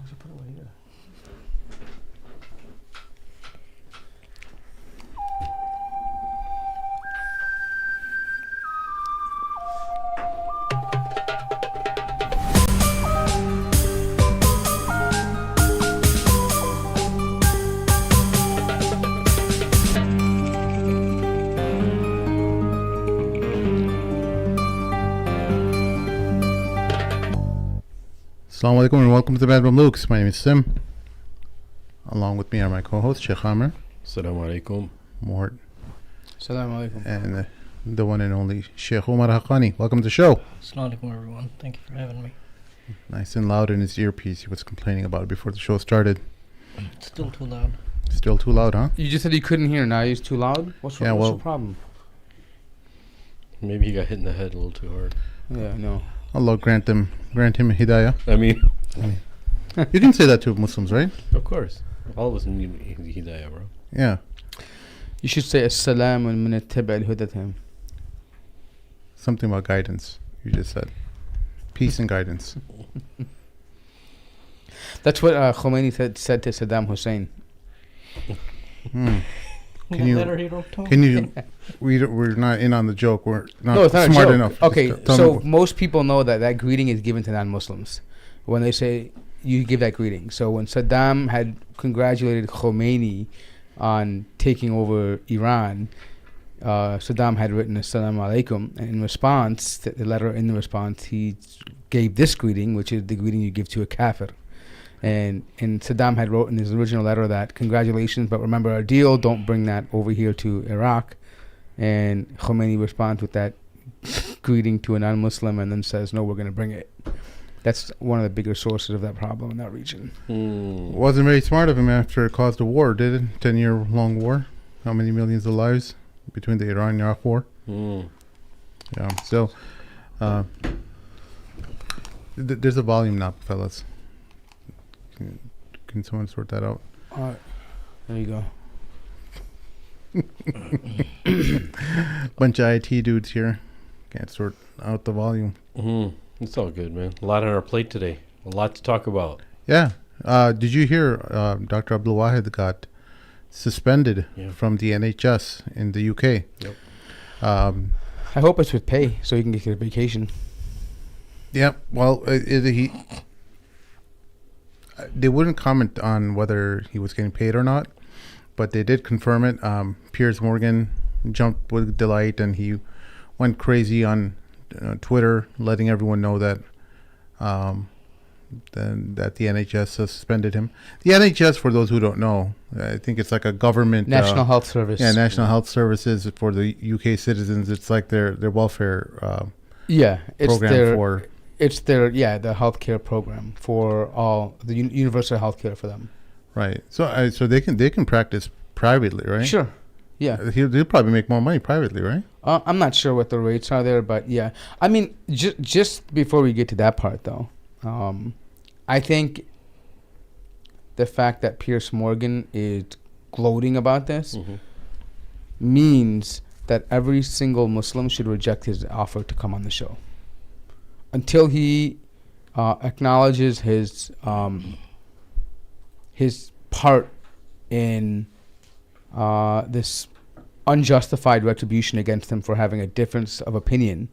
should put it right here. Assalamu alaikum and welcome to the Bedroom Lukes. My name is Sim. Along with me are my co-hosts Sheikh Amr, Assalamu alaikum. Mort, Assalamu alaikum. and the one and only Sheikh Umar Haqqani. Welcome to the show. Assalamu alaikum everyone. Thank you for having me. Nice and loud in his earpiece. He was complaining about it before the show started. It's still too loud. Still too loud, huh? You just said you couldn't hear. Now he's too loud. What's Yeah, what's well- the problem? Maybe he got hit in the head a little too hard. Yeah, no. Allah grant him hidayah. I mean, You can say that to Muslims, right? of course. All of us need hidayah, bro. Yeah. You should say Assalamu min ittaba' al-huda to him. Something about guidance. You just said peace and guidance. That's what Khomeini said to Saddam Hussein. Hmm. That Can you- letter he wrote to him? Can you? We're not in on the joke. We're not No, it's not smart a joke. enough. Okay, Just tell so me- most people know that greeting is given to non-Muslims. When they say you give that greeting. So when Saddam had congratulated Khomeini on taking over Iran, Saddam had written Assalamu alaikum, and in response, the letter in the response, he gave this greeting, which is the greeting you give to a kafir. And Saddam had wrote in his original letter that congratulations, but remember our deal, don't bring that over here to Iraq. And Khomeini responds with that greeting to a non-Muslim and then says, no, we're going to bring it. That's one of the bigger sources of that problem in that region. Wasn't very smart of him after it caused a war, did it? 10-year-long war. How many millions of lives between the Iran-Iraq war? Yeah. So, there's a volume knob, fellas. Can someone sort that out? All right. There you go. Bunch of IT dudes here. Can't sort out the volume. It's all good, man. A lot on our plate today. A lot to talk about. Yeah. Did you hear Dr. Abdul Wahid got suspended from the NHS in the UK? Yep. I hope it's with pay so he can get a vacation. Yeah. Well, they wouldn't comment on whether he was getting paid or not, but they did confirm it. Piers Morgan jumped with delight, and he went crazy on Twitter, letting everyone know that that the NHS suspended him. The NHS, for those who don't know, I think it's like a government National Health Service. Yeah, National Health Services for the UK citizens. It's like their welfare program it's their the healthcare program for all the universal healthcare for them. Right. So so they can practice privately, right? Sure. Yeah. He'll probably make more money privately, right? I'm not sure what the rates are there, but yeah. I mean, just before we get to that part, though, I think the fact that Piers Morgan is gloating about this means that every single Muslim should reject his offer to come on the show until he acknowledges his part in this unjustified retribution against him for having a difference of opinion.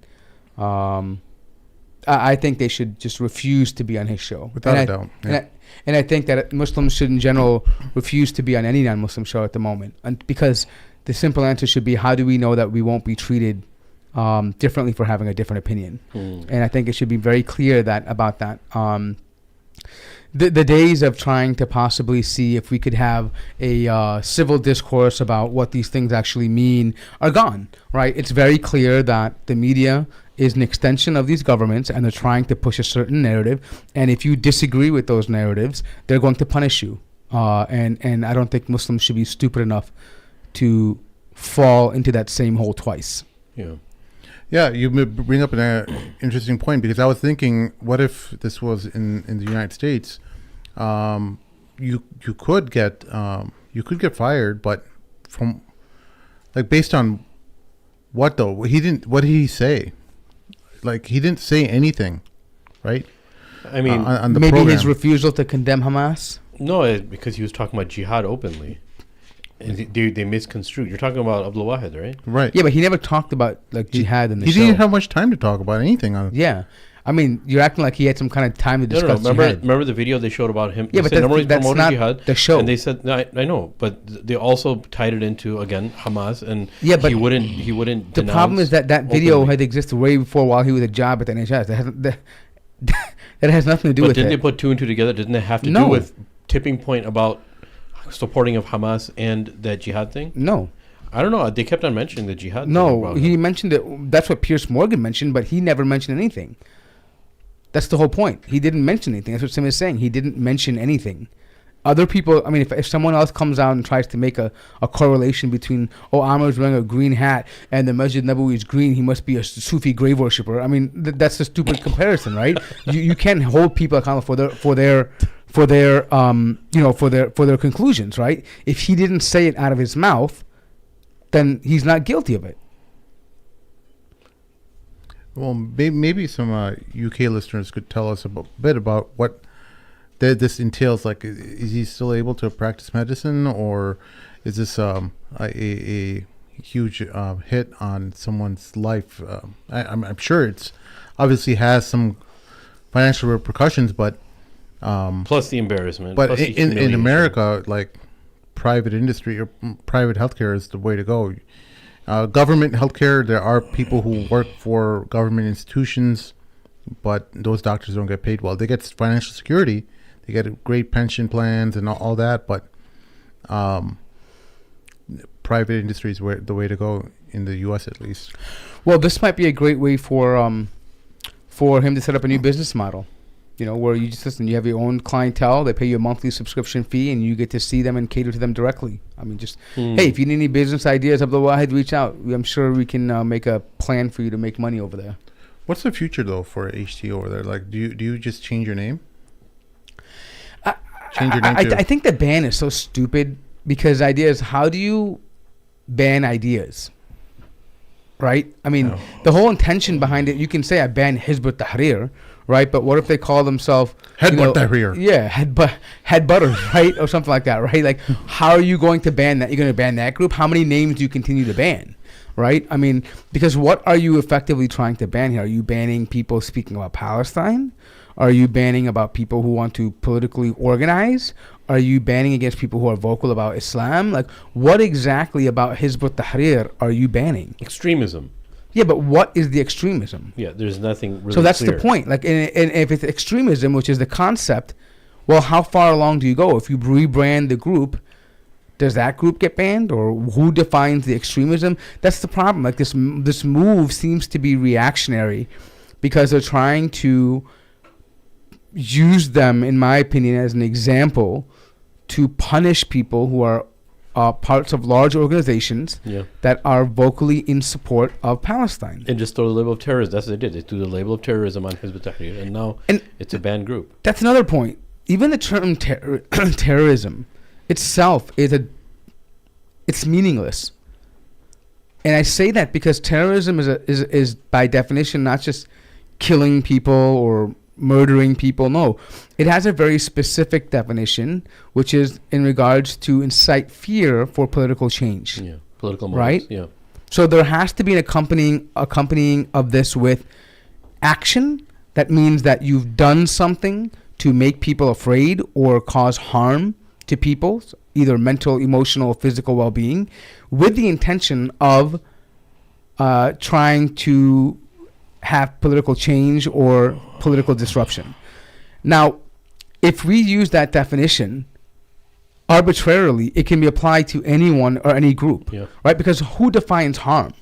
I think they should just refuse to be on his show. Without a doubt. Yeah. And I think that Muslims should in general refuse to be on any non-Muslim show at the moment. And because the simple answer should be, how do we know that we won't be treated differently for having a different opinion? And I think it should be very clear about that. The days of trying to possibly see if we could have a civil discourse about what these things actually mean are gone, right? It's very clear that the media is an extension of these governments, and they're trying to push a certain narrative. And if you disagree with those narratives, they're going to punish you. And I don't think Muslims should be stupid enough to fall into that same hole twice. Yeah. Yeah, you bring up an interesting point, because I was thinking, what if this was in the United States? You could get fired, but from based on what though? What did he say? Like, he didn't say anything, right? I mean, on the Maybe program. his refusal to condemn Hamas. no, because he was talking about jihad openly. And they misconstrued. You're talking about Abdul Wahid, right? Right. Yeah, but he never talked about like jihad in the He show. didn't have much time to talk about anything on. Yeah, I mean, you're acting like he had some kind of time to No, discuss no, no. jihad. Remember the video they showed about him? Yeah, They but said, number one, that's he's promoting not jihad, the show. And they said, no, I know, but they also tied it into again Hamas, and Yeah, but he wouldn't. The problem is that video openly. had existed way before while he was a job at the NHS. That has nothing to do But with didn't it. they put two and two together? Didn't it have to No. do with tipping point about supporting of Hamas and that jihad thing? No, I don't know. They kept on mentioning the jihad. thing no, about he him. mentioned it. That's what Piers Morgan mentioned, but he never mentioned anything. That's the whole point. He didn't mention anything. That's what Sim is saying. He didn't mention anything. Other people, I mean, if someone else comes out and tries to make a correlation between, oh, Amar's wearing a green hat and the Masjid Nabawi is green, he must be a Sufi grave worshipper. I mean, that's a stupid comparison, right? You can't hold people accountable for their conclusions, right? If he didn't say it out of his mouth, then he's not guilty of it. Well, maybe some UK listeners could tell us a bit about what this entails. Like, is he still able to practice medicine, or is this a huge hit on someone's life? I'm sure it's obviously has some financial repercussions, but Plus the embarrassment. but plus the in humiliation. America, like private industry or private healthcare is the way to go. Government healthcare, there are people who work for government institutions, but those doctors don't get paid well. They get financial security, they get great pension plans and all that, but private industry is the way to go in the U.S. at least. Well, this might be a great way for him to set up a new business model. You know, where you just listen, you have your own clientele, they pay you a monthly subscription fee, and you get to see them and cater to them directly. I mean, just, hey, if you need any business ideas, Abdul Wahid, reach out. I'm sure we can make a plan for you to make money over there. What's the future though for HT over there? Like, do you just change your name? I think the ban is so stupid because the idea is, how do you ban ideas? Right? I mean, the whole intention behind it, you can say I ban Hizb ut-Tahrir, right? But what if they call themselves Headbutt Tahrir. Yeah, headbutters, right? Or something like that, right? Like, how are you going to ban that? You're going to ban that group? How many names do you continue to ban? Right? I mean, because what are you effectively trying to ban here? Are you banning people speaking about Palestine? Are you banning about people who want to politically organize? Are you banning against people who are vocal about Islam? Like, what exactly about Hizb ut-Tahrir are you banning? Extremism. Yeah, but what is the extremism? Yeah, there's nothing really So that's clear. the point. Like, and if it's extremism, which is the concept, well, how far along do you go? If you rebrand the group, does that group get banned, or who defines the extremism? That's the problem. Like, this move seems to be reactionary because they're trying to use them, in my opinion, as an example to punish people who are parts of large organizations that are vocally in support of Palestine. And just throw the label of terrorism. That's what they did. They threw the label of terrorism on Hizb ut-Tahrir, and now it's a banned group. That's another point. Even the term terrorism itself it's meaningless. And I say that because terrorism is by definition not just killing people or murdering people. No, it has a very specific definition, which is in regards to incite fear for political change. Yeah, political motives. Right? Yeah. So there has to be an accompanying of this with action. That means that you've done something to make people afraid or cause harm to people, either mental, emotional, or physical well-being, with the intention of trying to have political change or political disruption. Now, if we use that definition arbitrarily, it can be applied to anyone or any group, right? Because who defines harm,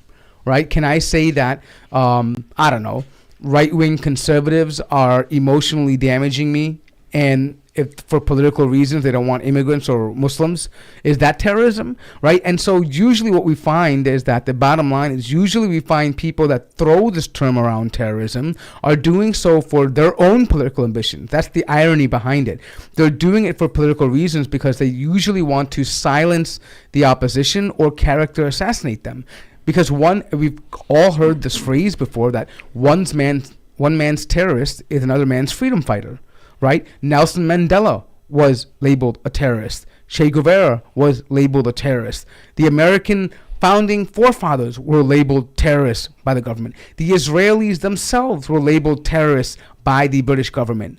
right? Can I say that, I don't know, right-wing conservatives are emotionally damaging me, and if for political reasons they don't want immigrants or Muslims, is that terrorism, right? And so usually what we find is that the bottom line is usually we find people that throw this term around terrorism are doing so for their own political ambitions. That's the irony behind it. They're doing it for political reasons because they usually want to silence the opposition or character assassinate them. Because we've all heard this phrase before, that one man's one man's terrorist is another man's freedom fighter, right? Nelson Mandela was labeled a terrorist. Che Guevara was labeled a terrorist. The American founding forefathers were labeled terrorists by the government. The Israelis themselves were labeled terrorists by the British government,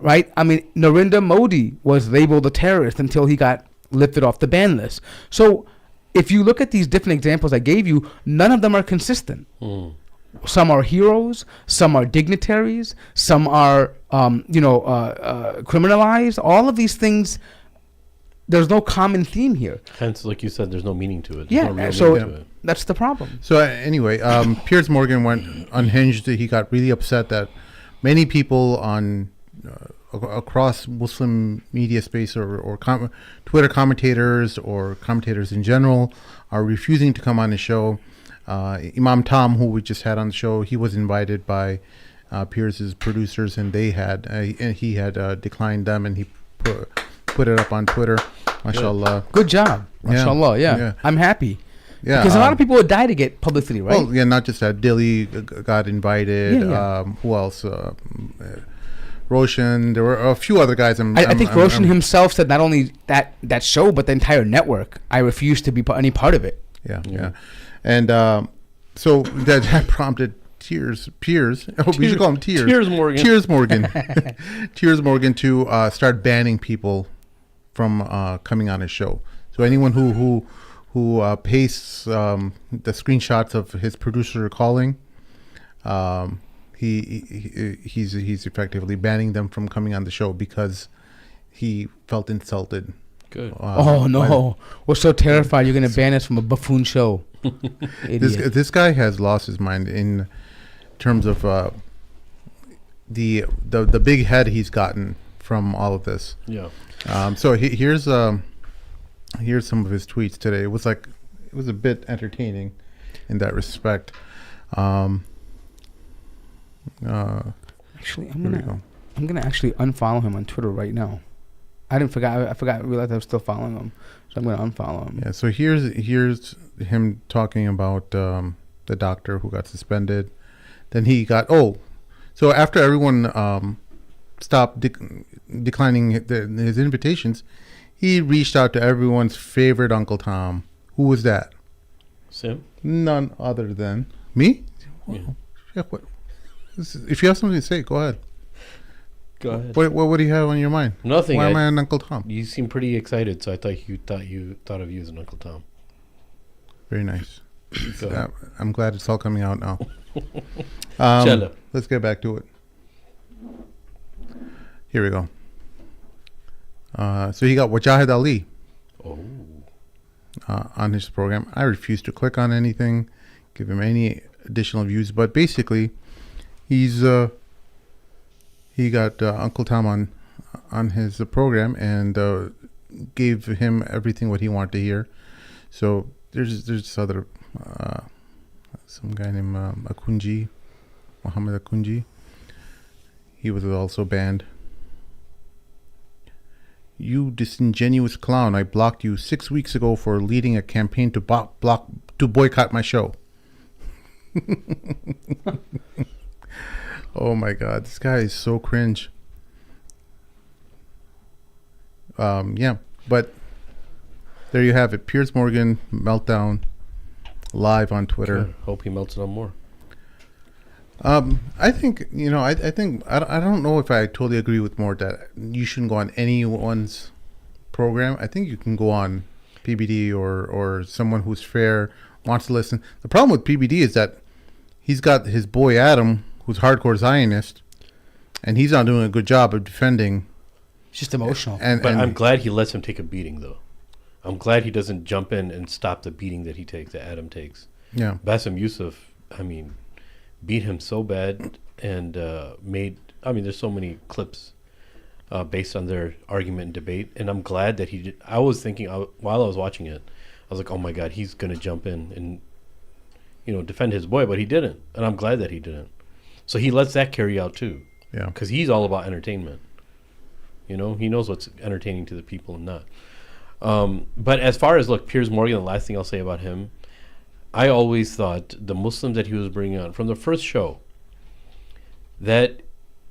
right? I mean, Narendra Modi was labeled a terrorist until he got lifted off the ban list. So if you look at these different examples I gave you, none of them are consistent. Some are heroes, some are dignitaries, some are, criminalized. All of these things, there's no common theme here. Hence, like you said, there's no meaning to it. There's Yeah, no real so meaning to it. that's the problem. So anyway, Piers Morgan went unhinged. He got really upset that many people on across Muslim media space or Twitter commentators or commentators in general are refusing to come on the show. Imam Tom, who we just had on the show, he was invited by Piers's producers, and he had declined them, and he put it up on Twitter. MashaAllah. Good job. MashaAllah, yeah. I'm happy. Yeah, because a lot of people would die to get publicity, right? Well, yeah, not just that. Dilly got invited. Yeah. Who else? Roshan. There were a few other guys. I think Roshan himself said not only that show, but the entire network. I refuse to be any part of it. Yeah. And so that prompted Piers. Oh, we should call him Tears. Piers Morgan. Piers Morgan to start banning people from coming on his show. So anyone who pastes the screenshots of his producer calling, he's effectively banning them from coming on the show because he felt insulted. Good. Oh no, we're so terrified you're going to ban us from a buffoon show. This guy has lost his mind in terms of the big head he's gotten from all of this. Yeah. So here's some of his tweets today. It was a bit entertaining in that respect. Actually, I'm gonna actually unfollow him on Twitter right now. I realized I was still following him, so I'm gonna unfollow him. Yeah. So here's him talking about the doctor who got suspended. Then he got so after everyone stopped declining his invitations, he reached out to everyone's favorite Uncle Tom. Who was that? Sim? None other than me. Yeah. What? If you have something to say, go ahead. Go ahead. What do you have on your mind? Nothing. Why am I an Uncle Tom? You seem pretty excited, so I thought you thought of you as an Uncle Tom. Very nice. Go ahead. I'm glad it's all coming out now. Let's get back to it. Here we go. So he got Wahid Ali on his program. I refuse to click on anything, give him any additional views, but basically, he got Uncle Tom on his program and gave him everything what he wanted to hear. So there's this other some guy named Muhammad Akunji. He was also banned. You disingenuous clown! I blocked you 6 weeks ago for leading a campaign to boycott my show. Oh my God, this guy is so cringe. Yeah, but there you have it. Piers Morgan meltdown live on Twitter. Good. Hope he melts it on more. I think I don't know if I totally agree with Mort that you shouldn't go on anyone's program. I think you can go on PBD or someone who's fair, wants to listen. The problem with PBD is that he's got his boy Adam, who's hardcore Zionist, and he's not doing a good job of defending. It's just emotional. But I'm glad he lets him take a beating, though. I'm glad he doesn't jump in and stop the beating that Adam takes. Yeah. Bassem Youssef, beat him so bad and there's so many clips based on their argument and debate, and I'm glad that he did. I was thinking while I was watching it, I was like, oh my God, he's going to jump in and defend his boy, but he didn't, and I'm glad that he didn't. So he lets that carry out too. Yeah. Because he's all about entertainment. He knows what's entertaining to the people and not. But as far as, Piers Morgan, the last thing I'll say about him, I always thought the Muslims that he was bringing on from the first show, that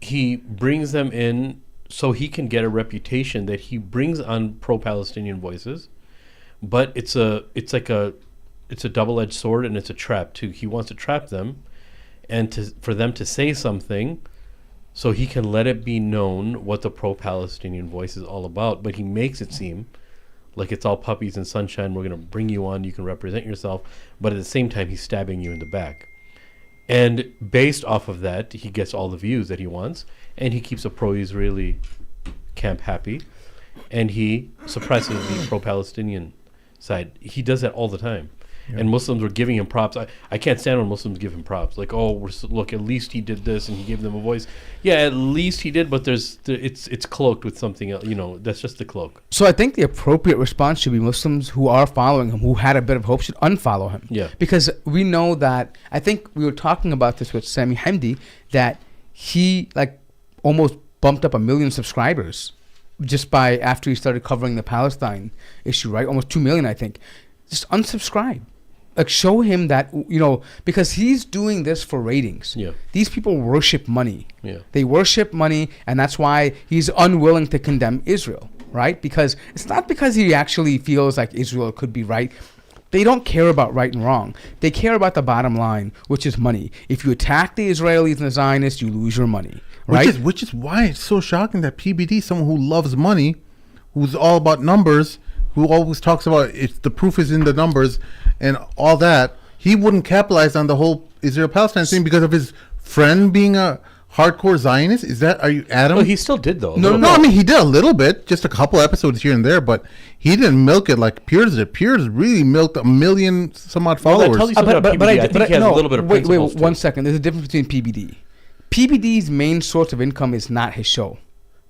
he brings them in so he can get a reputation that he brings on pro-Palestinian voices, but it's a double-edged sword, and it's a trap too. He wants to trap them, and for them to say something, so he can let it be known what the pro-Palestinian voice is all about. But he makes it seem like it's all puppies and sunshine. We're going to bring you on. You can represent yourself, but at the same time, he's stabbing you in the back. And based off of that, he gets all the views that he wants, and he keeps a pro-Israeli camp happy, and he suppresses the pro-Palestinian side. He does that all the time. Yeah. And Muslims were giving him props. I can't stand when Muslims give him props. Like, oh, look, at least he did this, and he gave them a voice. Yeah, at least he did, but it's cloaked with something else. That's just the cloak. So I think the appropriate response should be Muslims who are following him, who had a bit of hope, should unfollow him. Yeah. Because we know that, I think we were talking about this with Sami Hamdi, that he almost bumped up 1 million subscribers just by after he started covering the Palestine issue, right? Almost 2 million, I think. Just unsubscribe. Show him that, because he's doing this for ratings. Yeah. These people worship money. Yeah. They worship money, and that's why he's unwilling to condemn Israel, right? Because it's not because he actually feels like Israel could be right. They don't care about right and wrong. They care about the bottom line, which is money. If you attack the Israelis and the Zionists, you lose your money, right? Which is why it's so shocking that PBD, someone who loves money, who's all about numbers, who always talks about the proof is in the numbers and all that, he wouldn't capitalize on the whole Israel-Palestine thing because of his friend being a hardcore Zionist. Are you Adam? Well, he still did though. No. I mean, he did a little bit, just a couple episodes here and there, but he didn't milk it like Piers did. Piers really milked 1 million some odd followers. I think he has a little bit of principles wait, 1 second. There's a difference between PBD. PBD's main source of income is not his show.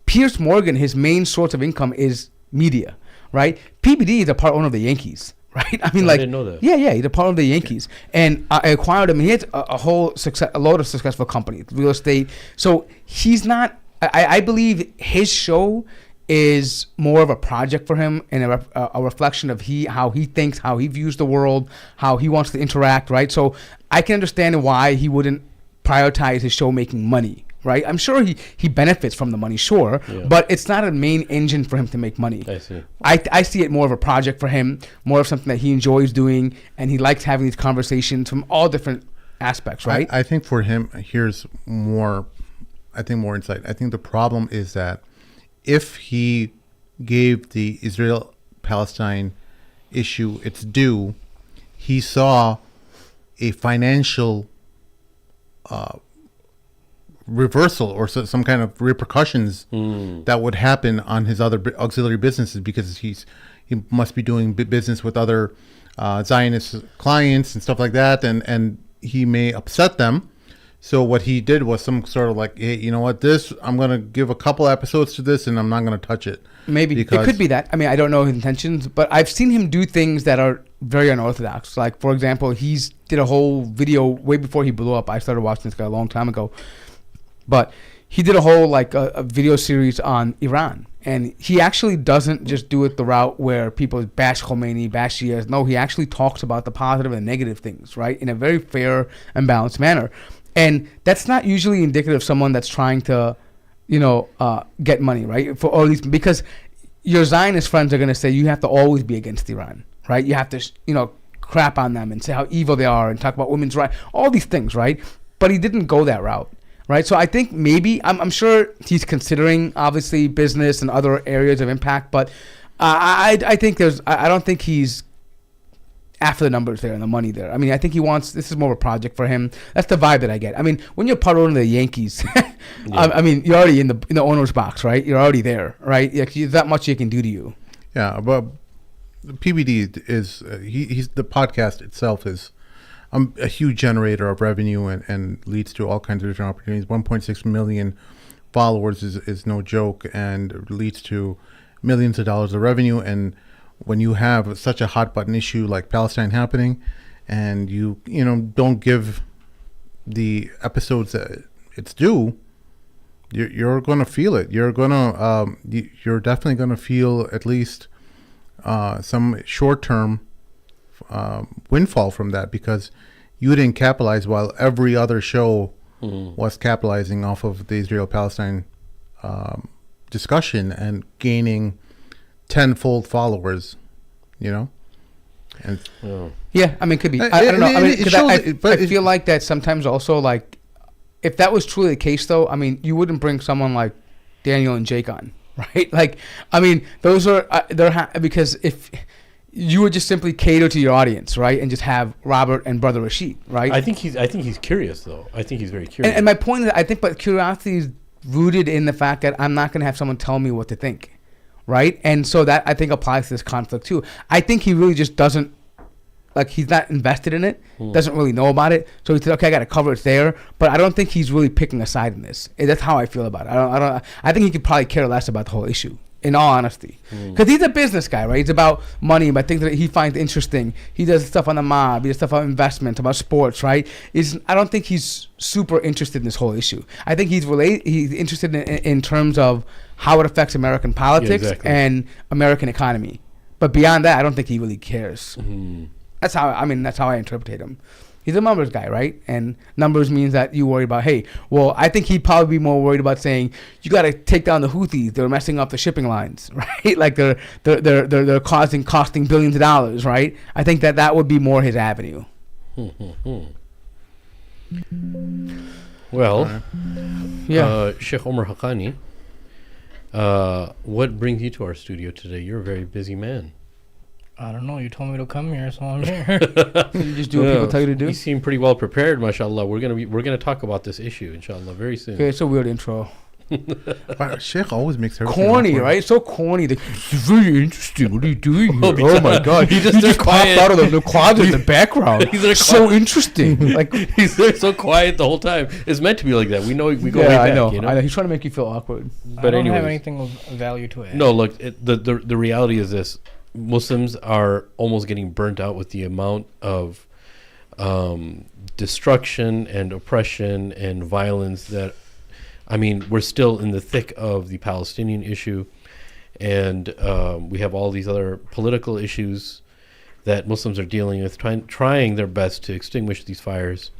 Piers Morgan, his main source of income is media, right? PBD is a part owner of the Yankees, right? I mean, I didn't know that. Yeah, he's a part of the Yankees, and I acquired him. He has a load of successful companies, real estate. So he's not. I believe his show is more of a project for him and a reflection of how he thinks, how he views the world, how he wants to interact, right? So I can understand why he wouldn't prioritize his show making money, right? I'm sure he benefits from the money, sure, but it's not a main engine for him to make money. I see. I see it more of a project for him, more of something that he enjoys doing, and he likes having these conversations from all different aspects, right? I think for him, here's more insight. I think the problem is that if he gave the Israel-Palestine issue its due, he saw a financial reversal or some kind of repercussions that would happen on his other auxiliary businesses, because he must be doing business with other Zionist clients and stuff like that, and he may upset them. So what he did was some sort of like, hey, you know what, I'm going to give a couple episodes to this and I'm not going to touch it. Maybe. It could be that. I mean, I don't know his intentions, but I've seen him do things that are very unorthodox. Like, for example, he's did a whole video way before he blew up. I started watching this guy a long time ago. But he did a whole, a video series on Iran. And he actually doesn't just do it the route where people bash Khomeini, bash Shias. No, he actually talks about the positive and negative things, right, in a very fair and balanced manner. And that's not usually indicative of someone that's trying to, get money, right? Or at least because your Zionist friends are going to say you have to always be against Iran, right? You have to, crap on them and say how evil they are and talk about women's rights, all these things, right? But he didn't go that route, right? So I think maybe, I'm sure he's considering, obviously, business and other areas of impact, but I think I don't think he's after the numbers there and the money there. I mean, I think this is more of a project for him. That's the vibe that I get. I mean, when you're part owner of the Yankees, I mean, you're already in the owner's box, right? You're already there, right? There's that much he can do to you. Yeah, but PBD is, he's the podcast itself is a huge generator of revenue and leads to all kinds of different opportunities. 1.6 million followers is no joke, and leads to millions of dollars of revenue. And when you have such a hot button issue like Palestine happening, and you don't give the episodes that it's due, you're going to feel it. You're definitely going to feel at least some short-term windfall from that, because you didn't capitalize while every other show was capitalizing off of the Israel-Palestine discussion and gaining tenfold followers, you know? And Yeah, I mean, could be. It- I don't know. I it- mean, it 'cause shows I it, but it- feel like that sometimes also, like, if that was truly the case, though, I mean, you wouldn't bring someone like Daniel and Jake on, right? Like, I mean, those are, because if you would just simply cater to your audience, right? And just have Robert and Brother Rashid, right? I think he's curious though. I think he's very curious. And my point is, I think, but curiosity is rooted in the fact that I'm not going to have someone tell me what to think, right? And so that I think applies to this conflict too. I think he really just doesn't, like, he's not invested in it, doesn't really know about it. So he said, okay, I got to cover it there, but I don't think he's really picking a side in this. And that's how I feel about it. I think he could probably care less about the whole issue, in all honesty, because he's a business guy, right? It's about money, about things that he finds interesting. He does stuff on the mob, he does stuff on investments, about sports, right? I don't think he's super interested in this whole issue. I think he's interested in terms of how it affects American politics exactly. and American economy. But beyond that, I don't think he really cares. That's how I interpret him. He's a numbers guy, right? And numbers means that you worry about, hey, well, I think he'd probably be more worried about saying, you got to take down the Houthis. They're messing up the shipping lines, right? Like they're costing billions of dollars, right? I think that would be more his avenue. Well, Yeah. Sheikh Omar Haqqani, what brings you to our studio today? You're a very busy man. I don't know. You told me to come here, so I'm here. You just do what people tell you to do? You seem pretty well prepared, mashallah. We're gonna talk about this issue, inshallah, very soon. Okay, it's a weird intro. Wow, Sheikh always makes everything Corny, awkward. right? So corny. It's very interesting. What are you doing here? Oh, Oh my God! He You just just there popped quiet. out of the closet in the background. He's there So interesting. Like, He's there so quiet the whole time. It's meant to be like that. We know we go way yeah, back. I know. You know? I know. He's trying to make you feel awkward. But I don't anyways. have anything of value to add. No, look, the reality is this: Muslims are almost getting burnt out with the amount of destruction and oppression and violence that. I mean, we're still in the thick of the Palestinian issue, and we have all these other political issues that Muslims are dealing with, trying their best to extinguish these fires.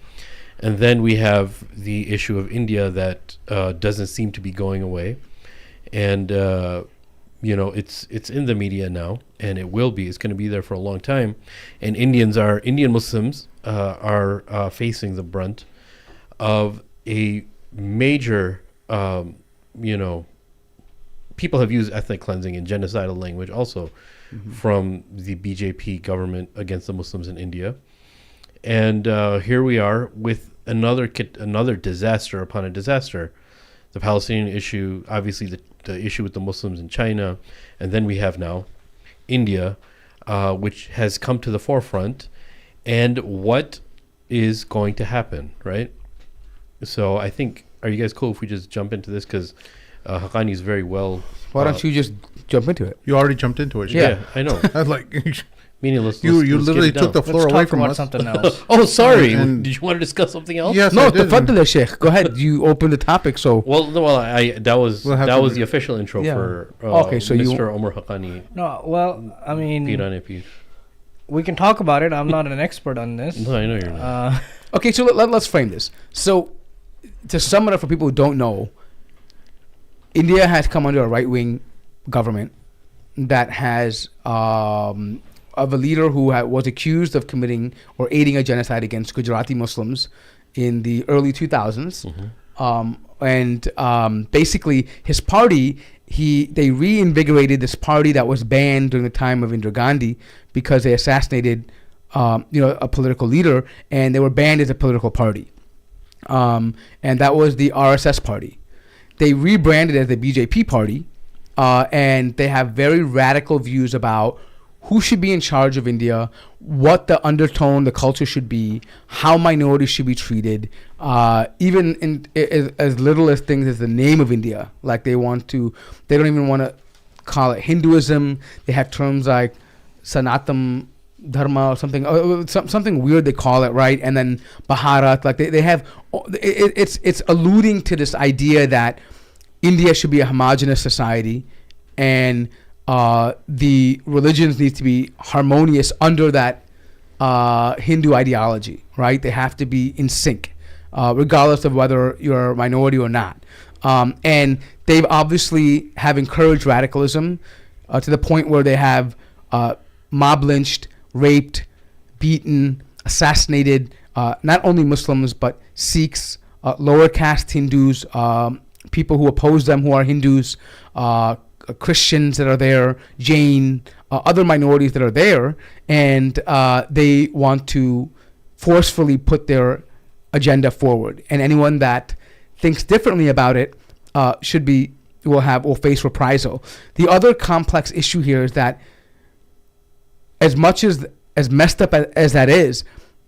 And then we have the issue of India that doesn't seem to be going away. And, it's in the media now, and it will be. It's going to be there for a long time. And Indian Muslims are facing the brunt of a major, people have used ethnic cleansing and genocidal language also from the BJP government against the Muslims in India. And here we are with another disaster upon a disaster. The Palestinian issue, obviously the issue with the Muslims in China, and then we have now India, which has come to the forefront, and what is going to happen, right? So I think, are you guys cool if we just jump into this? Because Haqqani is very well... Why don't you just jump into it? You already jumped into it. Sheikh. Yeah, I know. I was like, Meaning, let's you get literally it took the down. floor Let's away talk from about us. something else. Oh, sorry. And- Did you want to discuss something else? Yes, No, I did. tafadhal, Sheikh. Go ahead. You open the topic, so... Well, that was We'll have that to was do- the official intro Yeah. for Okay, so you- Mr. Omar Haqqani. No, well, I mean, Pir. we can talk about it. I'm not an expert on this. No, I know you're not. Okay, so let's frame this. So, to sum it up for people who don't know, India has come under a right-wing government that has of a leader who was accused of committing or aiding a genocide against Gujarati Muslims in the early 2000s. Basically, his party, they reinvigorated this party that was banned during the time of Indira Gandhi because they assassinated a political leader, and they were banned as a political party. And that was the RSS party. They rebranded as the BJP party, and they have very radical views about who should be in charge of India, what the undertone, the culture should be, how minorities should be treated, even in as little as things as the name of India. Like they don't even want to call it Hinduism. They have terms like Sanatam Dharma or something, something weird they call it, right? And then Bharat, like they have, it's alluding to this idea that India should be a homogenous society, and the religions need to be harmonious under that Hindu ideology, right? They have to be in sync. regardless of whether you're a minority or not. And they've obviously have encouraged radicalism to the point where they have mob lynched, raped, beaten, assassinated not only Muslims but Sikhs, lower caste Hindus, people who oppose them who are Hindus, Christians that are there, Jain, other minorities that are there, and they want to forcefully put their agenda forward. And anyone that thinks differently about it will face reprisal. The other complex issue here is that as much as messed up as that is,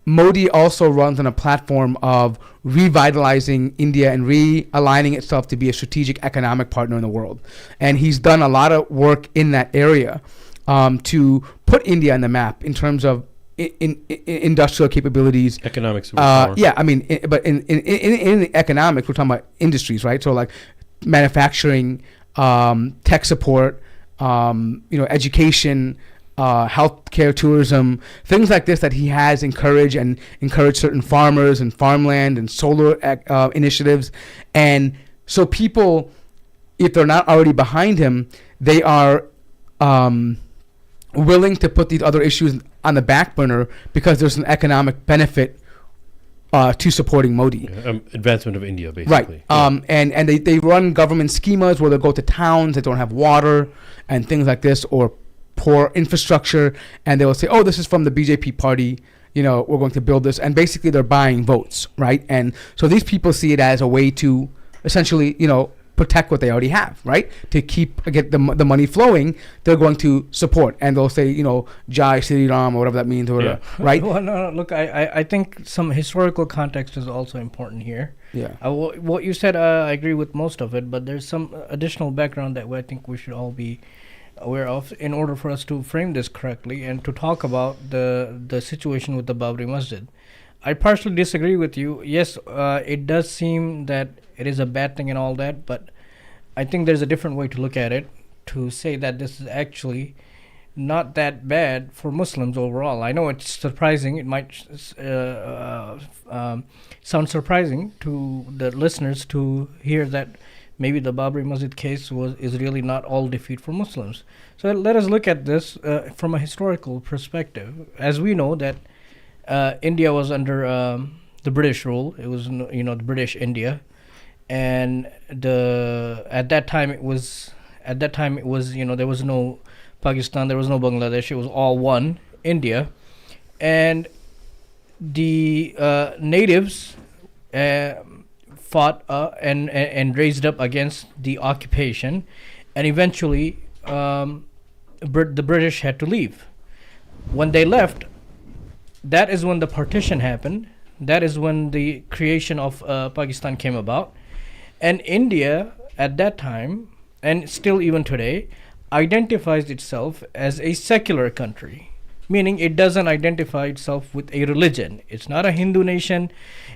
Modi also runs on a platform of revitalizing India and realigning itself to be a strategic economic partner in the world. And he's done a lot of work in that area to put India on the map in terms of in industrial capabilities. Economic superpower. Yeah, I mean, but in economics, we're talking about industries, right? So like manufacturing, tech support, education, healthcare, tourism, things like this that he has encouraged certain farmers and farmland and solar initiatives. And so people, if they're not already behind him, they are willing to put these other issues on the back burner because there's an economic benefit to supporting Modi. Advancement of India, basically. Right. And they run government schemas where they'll go to towns that don't have water and things like this, or poor infrastructure, and they will say, oh, this is from the BJP party, we're going to build this, and basically they're buying votes, right? And so these people see it as a way to essentially, protect what they already have, right? To get the money flowing, they're going to support, and they'll say, Jai Sri Ram, or whatever that means, or whatever, right? Well, no, look, I think some historical context is also important here. Yeah. What you said, I agree with most of it, but there's some additional background that I think we should all be aware of in order for us to frame this correctly and to talk about the situation with the Babri Masjid. I partially disagree with you. Yes, it does seem that it is a bad thing and all that, but I think there's a different way to look at it, to say that this is actually not that bad for Muslims overall. I know it's surprising. It might sound surprising to the listeners to hear that maybe the Babri Masjid case is really not all defeat for Muslims. So let us look at this from a historical perspective. As we know that India was under the British rule. It was the British India, and at that time it was there was no Pakistan, there was no Bangladesh. It was all one India, and the natives fought and raised up against the occupation, and eventually the British had to leave. When they left, that is when the partition happened. That is when the creation of Pakistan came about. And India at that time, and still even today, identifies itself as a secular country, meaning it doesn't identify itself with a religion. It's not a Hindu nation,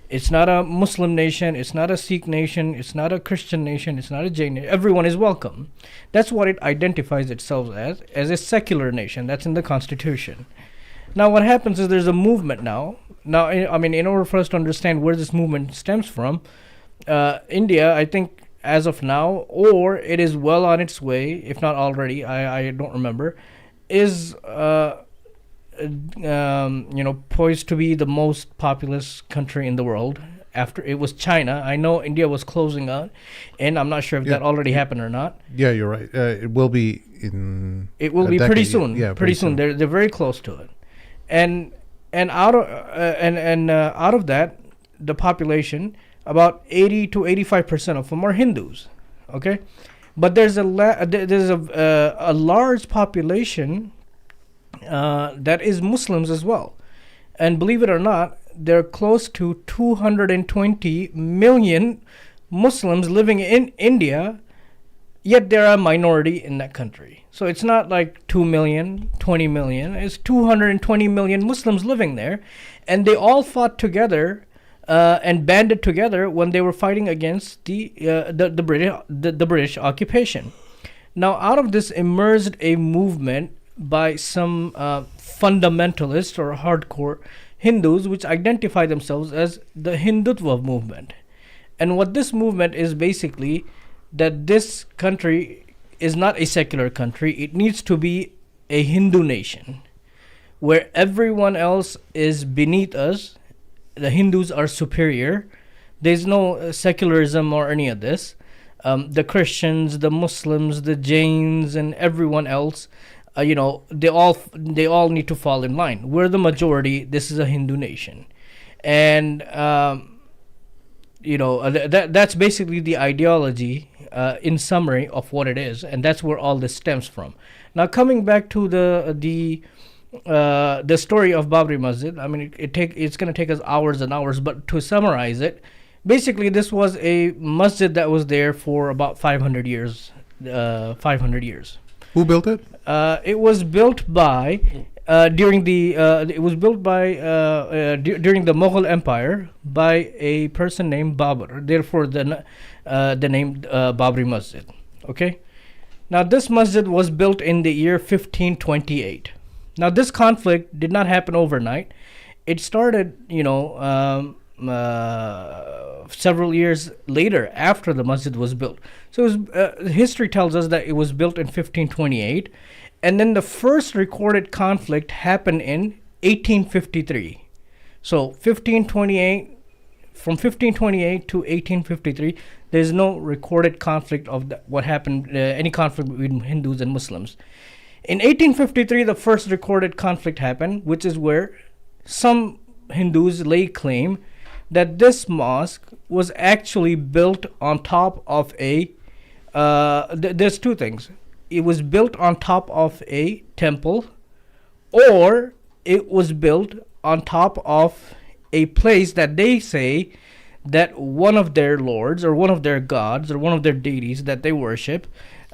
it's not a Muslim nation, it's not a Sikh nation, it's not a Christian nation, it's not a Jain nation. Everyone is welcome. That's what it identifies itself as a secular nation. That's in the constitution. Now what happens is there's a movement now. Now, I mean, in order for us to understand where this movement stems from, India, I think, as of now, or it is well on its way, if not already, I don't remember, is poised to be the most populous country in the world. After it was China. I know India was closing out, and I'm not sure if that already happened or not. Yeah, you're right. It will be in. It will be decade. Pretty soon. Yeah, pretty soon. They're very close to it, and out of that, the population, about 80 to 85% of them are Hindus. Okay, but there's a large population that is Muslims as well, and believe it or not, there are close to 220 million Muslims living in India, yet they're a minority in that country. So it's not like 2 million, 20 million. It's 220 million Muslims living there, and they all fought together and banded together when they were fighting against the British occupation. Now, out of this emerged a movement by some fundamentalists or hardcore Hindus which identify themselves as the Hindutva movement. And what this movement is basically that this country is not a secular country. It needs to be a Hindu nation where everyone else is beneath us. The Hindus are superior. There's no secularism or any of this. The Christians, the Muslims, the Jains, and everyone else, they all need to fall in line. We're the majority. This is a Hindu nation, and that's basically the ideology in summary of what it is, and that's where all this stems from. Now, coming back to the story of Babri Masjid, I mean, it's going to take us hours and hours, but to summarize it, basically this was a masjid that was there for about 500 years. 500 years. Who built it? It was built by during the Mughal Empire by a person named Babur. Therefore, the name Babri Masjid. Okay. Now, this masjid was built in the year 1528. Now, this conflict did not happen overnight. It started, several years later after the masjid was built. So history tells us that it was built in 1528, and then the first recorded conflict happened in 1853. So 1528, from 1528 to 1853, there's no recorded conflict of what happened, any conflict between Hindus and Muslims. In 1853, the first recorded conflict happened, which is where some Hindus lay claim that this mosque was actually built on top of a there's two things. It was built on top of a temple, or it was built on top of a place that they say that one of their lords or one of their gods or one of their deities that they worship,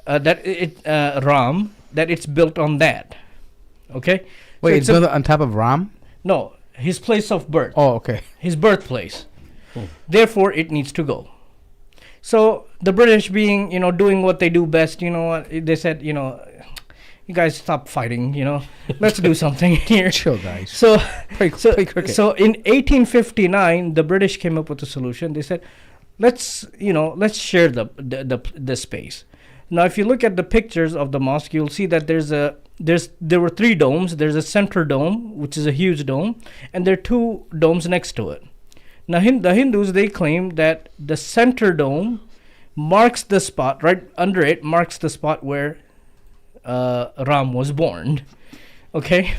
Ram, that it's built on that. Okay? Wait, So it's built on top of Ram? No, his place of birth. Oh, okay. His birthplace. Therefore, it needs to go. So the British, being doing what they do best, they said, you guys stop fighting, let's do something here. Chill, guys. So Play cricket. So in 1859, the British came up with a solution. They said, let's share the space. Now, if you look at the pictures of the mosque, you'll see that there were three domes. There's a center dome, which is a huge dome, and there are two domes next to it. Now, the Hindus, they claim that the center dome marks the spot, right under it marks the spot where Ram was born. Okay?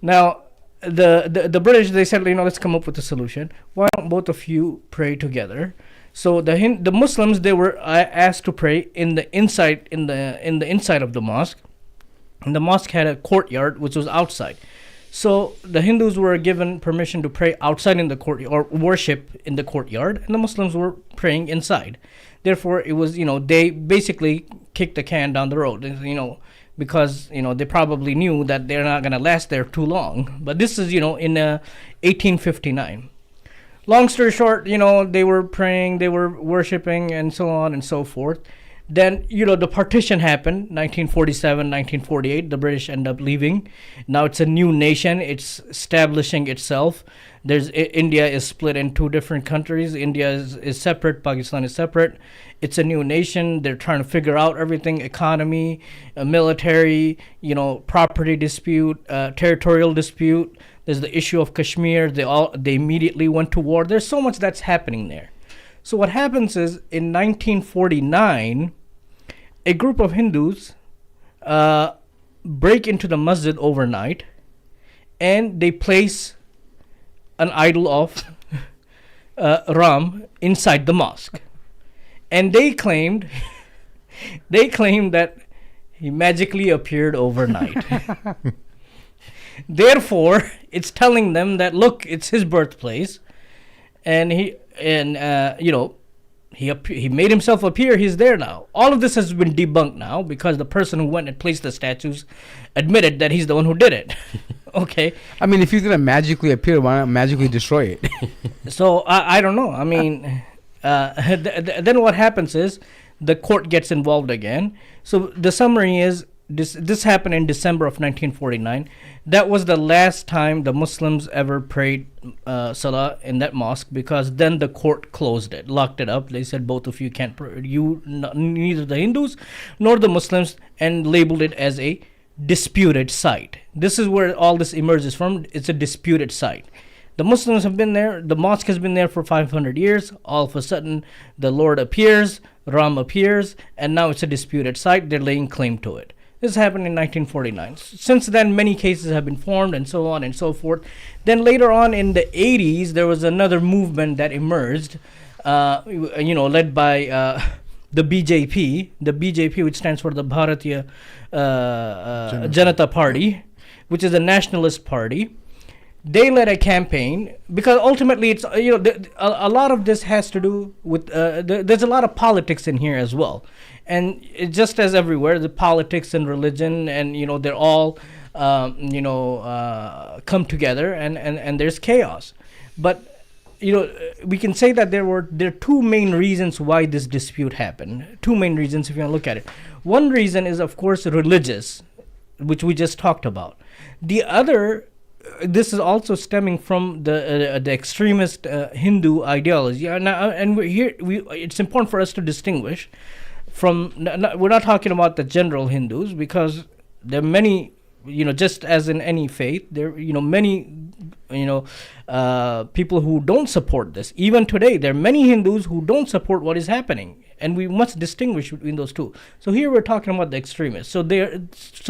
Now, the British, they said, let's come up with a solution. Why don't both of you pray together? So the Muslims, they were asked to pray in the inside of the mosque. And the mosque had a courtyard which was outside. So the Hindus were given permission to pray outside in the courtyard or worship in the courtyard, and the Muslims were praying inside. Therefore, it was, they basically kicked the can down the road, because, they probably knew that they're not going to last there too long. But this is, in 1859. Long story short, they were praying, they were worshiping, and so on and so forth. Then, the partition happened, 1947, 1948. The British end up leaving. Now it's a new nation. It's establishing itself. India is split in two different countries. India is separate. Pakistan is separate. It's a new nation. They're trying to figure out everything: economy, military, property dispute, territorial dispute. There's the issue of Kashmir. They immediately went to war. There's so much that's happening there. So what happens is, in 1949, a group of Hindus break into the masjid overnight, and they place an idol of Ram inside the mosque. And they claimed that he magically appeared overnight. Therefore, it's telling them that, look, it's his birthplace, and he made himself appear. He's there now. All of this has been debunked now because the person who went and placed the statues admitted that he's the one who did it. Okay. I mean, if he's gonna magically appear, why not magically destroy it? So I don't know. I mean, then what happens is the court gets involved again. So the summary is, this happened in December of 1949. That was the last time the Muslims ever prayed Salah in that mosque, because then the court closed it, locked it up. They said both of you can't pray, neither the Hindus nor the Muslims, and labeled it as a disputed site. This is where all this emerges from. It's a disputed site. The Muslims have been there, the mosque has been there for 500 years. All of a sudden, the Lord appears, Ram appears, and now it's a disputed site. They're laying claim to it. This happened in 1949. Since then, many cases have been formed, and so on and so forth. Then later on in the 80s, there was another movement that emerged, led by the BJP, which stands for the Bharatiya Janata Party, which is a nationalist party. They led a campaign, because ultimately it's a lot of this has to do with there's a lot of politics in here as well, and it, just as everywhere, the politics and religion, and they're all come together, and there's chaos. But we can say that there are two main reasons why this dispute happened. Two main reasons, if you want to look at it. One reason is, of course, religious, which we just talked about. The other, this is also stemming from the extremist Hindu ideology. And it's important for us to distinguish from. We're not talking about the general Hindus, because there are many. Just as in any faith, there many people who don't support this. Even today, there are many Hindus who don't support what is happening, and we must distinguish between those two. So here we're talking about the extremists. So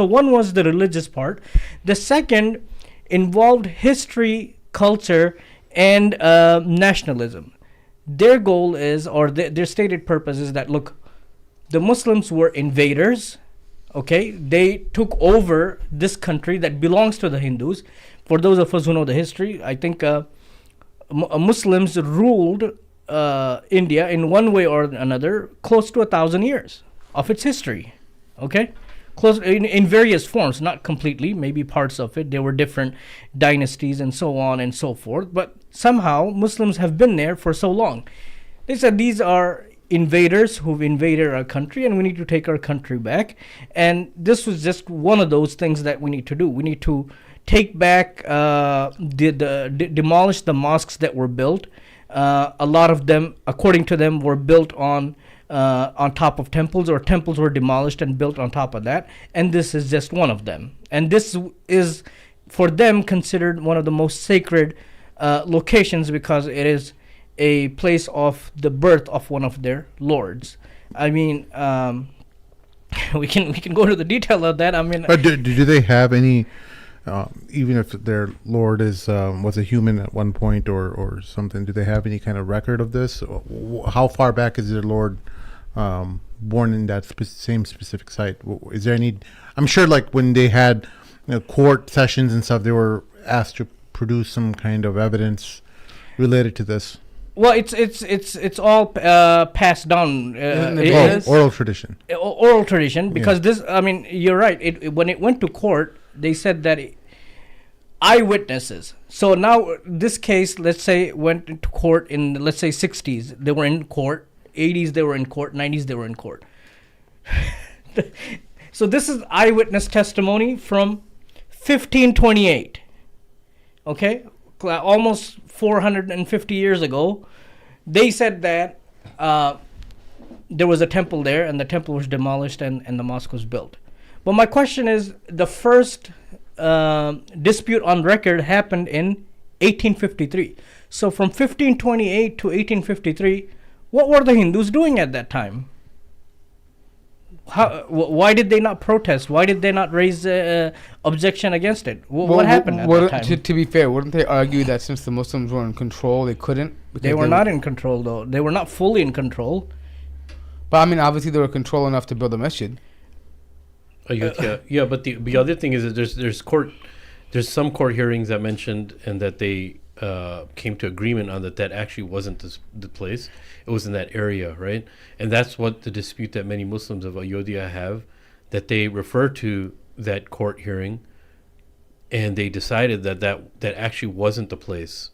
one was the religious part. The second involved history, culture, and nationalism. Their goal is, or their stated purpose is that, look, the Muslims were invaders. Okay, they took over this country that belongs to the Hindus. For those of us who know the history, I think Muslims ruled India in one way or another close to 1,000 years of its history. Okay, close in various forms, not completely, maybe parts of it. There were different dynasties and so on and so forth, but somehow Muslims have been there for so long. They said these are invaders who've invaded our country, and we need to take our country back. And this was just one of those things that we need to do. We need to take back, demolish the mosques that were built. A lot of them, according to them, were built on top of temples, or temples were demolished and built on top of that. And this is just one of them. And this is, for them, considered one of the most sacred locations, because it is a place of the birth of one of their lords. I mean, we can go to the detail of that. I mean, but do they have any, even if their lord was a human at one point or something? Do they have any kind of record of this? How far back is their lord born in that same specific site? Is there any? I'm sure, like when they had court sessions and stuff, they were asked to produce some kind of evidence related to this. Well, it's all passed down. Oral tradition. Oral tradition, because this. I mean, you're right. When it went to court, they said that eyewitnesses. So now this case, let's say, went into court in, let's say, 60s. They were in court. 80s they were in court. 90s they were in court. So this is eyewitness testimony from 1528. Okay, almost 450 years ago. They said that there was a temple there, and the temple was demolished, and the mosque was built. But my question is, the first dispute on record happened in 1853. So from 1528 to 1853, what were the Hindus doing at that time? Why did they not protest? Why did they not raise objection against it? What happened at that time? To be fair, wouldn't they argue that since the Muslims were in control, they couldn't? They were not in control, though. They were not fully in control. But I mean, obviously they were control enough to build a masjid. Yeah, but the other thing is that there's some court hearings that mentioned, and that they came to agreement on that actually wasn't the place. It was in that area, right? And that's what the dispute that many Muslims of Ayodhya have, that they refer to that court hearing, and they decided that actually wasn't the place.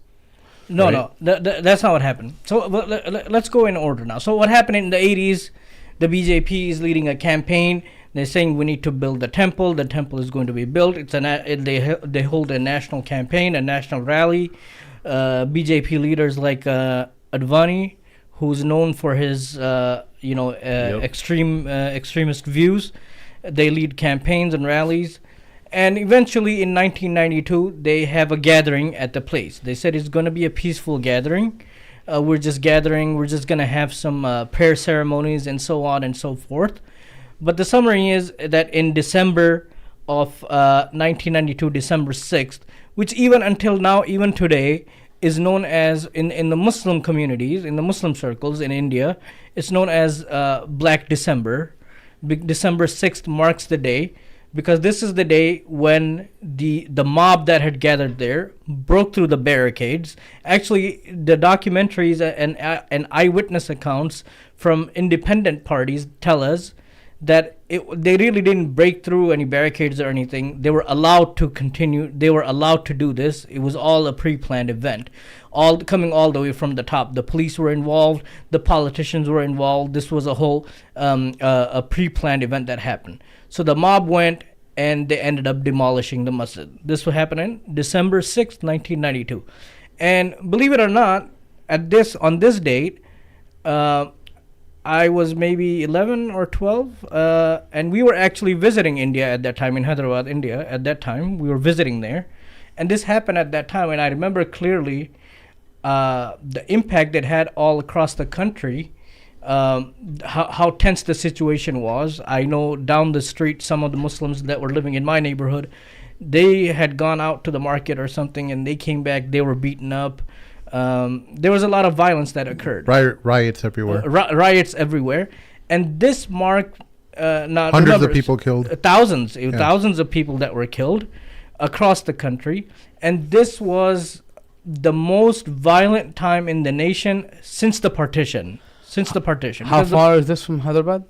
No, right? No, that's not what happened. So let's go in order now. So what happened in the 80s? The BJP is leading a campaign. They're saying we need to build the temple. The temple is going to be built. They hold a national campaign, a national rally. BJP leaders like Advani, who's known for his extremist views, they lead campaigns and rallies. And eventually in 1992, they have a gathering at the place. They said it's going to be a peaceful gathering. We're just gathering. We're just going to have some prayer ceremonies and so on and so forth. But the summary is that in December of 1992, December 6th, which even until now, even today, is known as, in the Muslim communities, in the Muslim circles in India, it's known as Black December. December 6th marks the day, because this is the day when the mob that had gathered there broke through the barricades. Actually, the documentaries and eyewitness accounts from independent parties tell us that they really didn't break through any barricades or anything. They were allowed to continue. They were allowed to do this. It was all a pre-planned event, all coming all the way from the top. The police were involved. The politicians were involved. This was a whole a pre-planned event that happened. So the mob went and they ended up demolishing the masjid. This would happen in December 6th, 1992. And believe it or not, on this date, I was maybe 11 or 12, and we were actually visiting India at that time, in Hyderabad, India. At that time, we were visiting there. And this happened at that time, and I remember clearly the impact it had all across the country, how tense the situation was. I know down the street, some of the Muslims that were living in my neighborhood, they had gone out to the market or something, and they came back, they were beaten up. There was a lot of violence that occurred. Riots everywhere. Riots everywhere. And this marked hundreds of people killed. Thousands of people that were killed across the country. And this was the most violent time in the nation since the partition. How far is this from Hyderabad?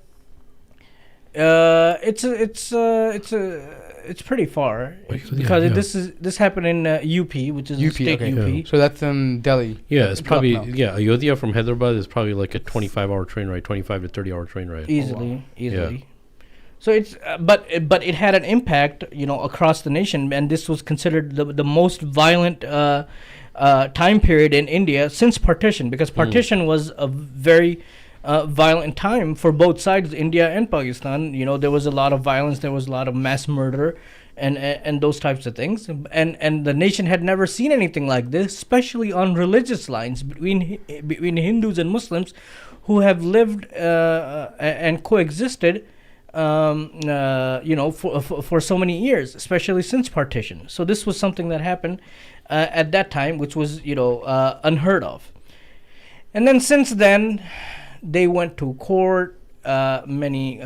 It's pretty far, because this happened in UP, which is state UP. Yeah. So that's in Delhi. Yeah, it's probably Ayodhya from Hyderabad is probably like a 25-hour train ride, 25 to 30-hour train ride. Easily. Yeah. So it's but it had an impact, across the nation, and this was considered the most violent time period in India since partition, because partition was a very violent time for both sides, India and Pakistan. There was a lot of violence, there was a lot of mass murder, and those types of things. And the nation had never seen anything like this, especially on religious lines between Hindus and Muslims, who have lived and coexisted, for so many years, especially since partition. So this was something that happened at that time, which was unheard of. And then since then, they went to court. Many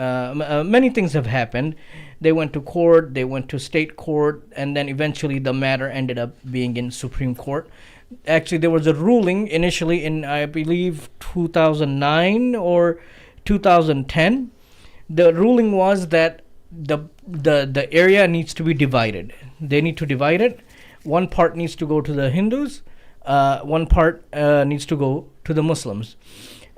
things have happened. They went to court, they went to state court, and then eventually the matter ended up being in Supreme Court. Actually, there was a ruling initially in, I believe, 2009 or 2010. The ruling was that the area needs to be divided. They need to divide it. One part needs to go to the Hindus. One part needs to go to the Muslims.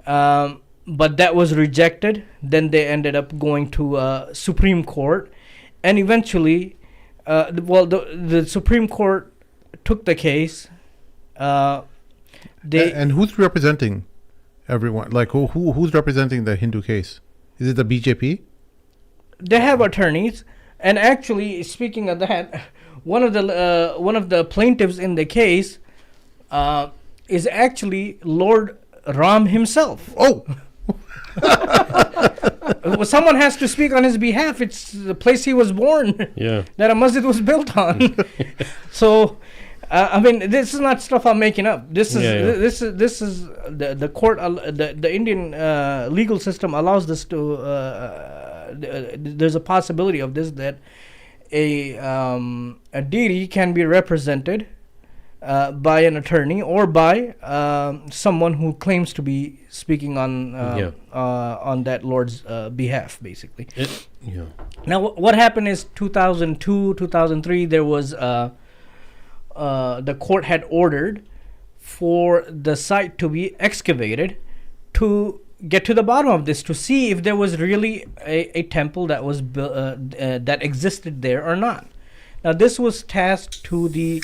But that was rejected. Then they ended up going to Supreme Court, and eventually, the Supreme Court took the case. And who's representing everyone? Like who's representing the Hindu case? Is it the BJP? They have attorneys, and actually, speaking of that, one of the plaintiffs in the case is actually Lord Ram himself. Oh. Well, someone has to speak on his behalf. It's the place he was born. Yeah. That a masjid was built on. So, this is not stuff I'm making up. This is this is the court. The Indian legal system allows this to. There's a possibility of this, that a deity can be represented by an attorney or by someone who claims to be speaking on that Lord's behalf, basically. Now, what happened is 2002, 2003, there was the court had ordered for the site to be excavated to get to the bottom of this, to see if there was really a temple that was that existed there or not. Now, this was tasked to the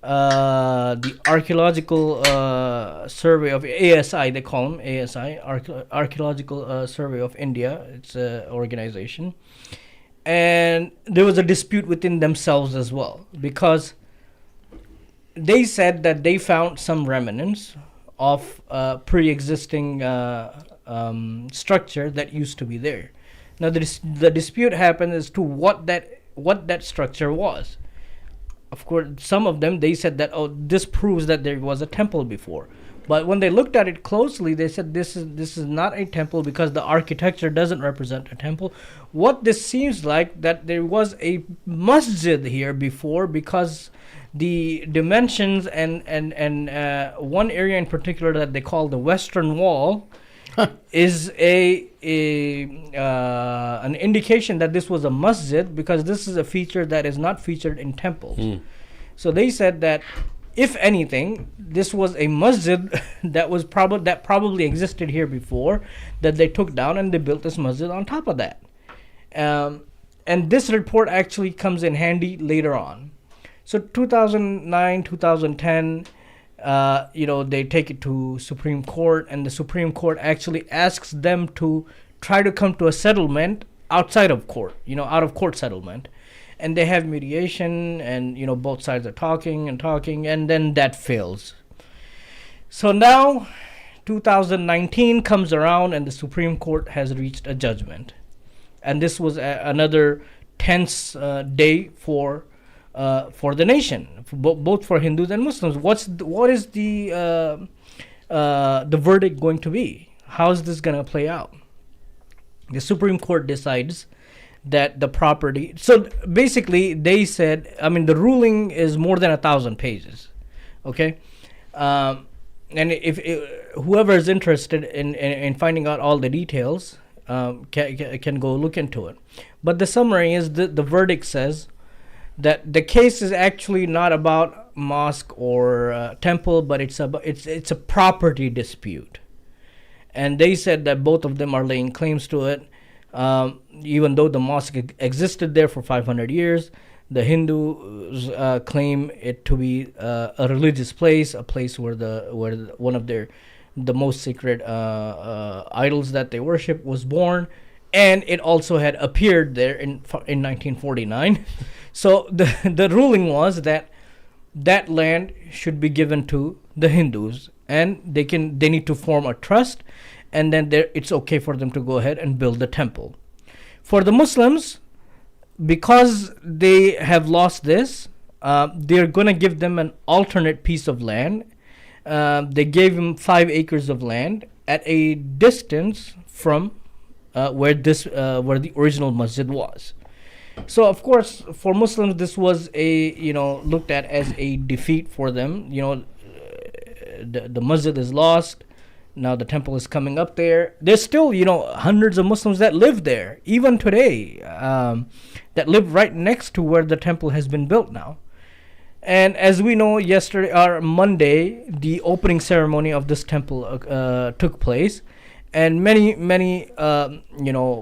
Archaeological Survey of ASI. They call them ASI, Archaeological Survey of India. It's an organization, and there was a dispute within themselves as well, because they said that they found some remnants of pre-existing structure that used to be there. Now, the dispute happened as to what that structure was. Of course, some of them, they said that, oh, this proves that there was a temple before. But when they looked at it closely, they said this is not a temple, because the architecture doesn't represent a temple. What this seems like, that there was a masjid here before, because the dimensions and one area in particular that they call the Western Wall is an indication that this was a masjid, because this is a feature that is not featured in temples. So they said that, if anything, this was a masjid that probably existed here before, that they took down and they built this masjid on top of that. And this report actually comes in handy later on. So 2009, 2010, they take it to Supreme Court, and the Supreme Court actually asks them to try to come to a settlement outside of court, out of court settlement. And they have mediation, and, both sides are talking, and then that fails. So now 2019 comes around, and the Supreme Court has reached a judgment. And this was another tense day for the nation, both for Hindus and Muslims. What is the verdict going to be? How is this going to play out? The Supreme Court decides that the property. So basically, they said, the ruling is more than 1,000 pages. Okay, and if whoever is interested in finding out all the details, can go look into it. But the summary is the verdict says that the case is actually not about mosque or temple, but it's a property dispute. And they said that both of them are laying claims to it, even though the mosque existed there for 500 years. The Hindus claim it to be a religious place, a place where one of the most sacred idols that they worship was born, and it also had appeared there in 1949. So the ruling was that land should be given to the Hindus, and they need to form a trust, and then it's okay for them to go ahead and build the temple. For the Muslims, because they have lost this, they're going to give them an alternate piece of land. They gave them 5 acres of land at a distance from where the original masjid was. So of course, for Muslims, this was looked at as a defeat for them. The masjid is lost. Now the temple is coming up there. There's still hundreds of Muslims that live there even today, that live right next to where the temple has been built now. And as we know, Monday, the opening ceremony of this temple took place, and many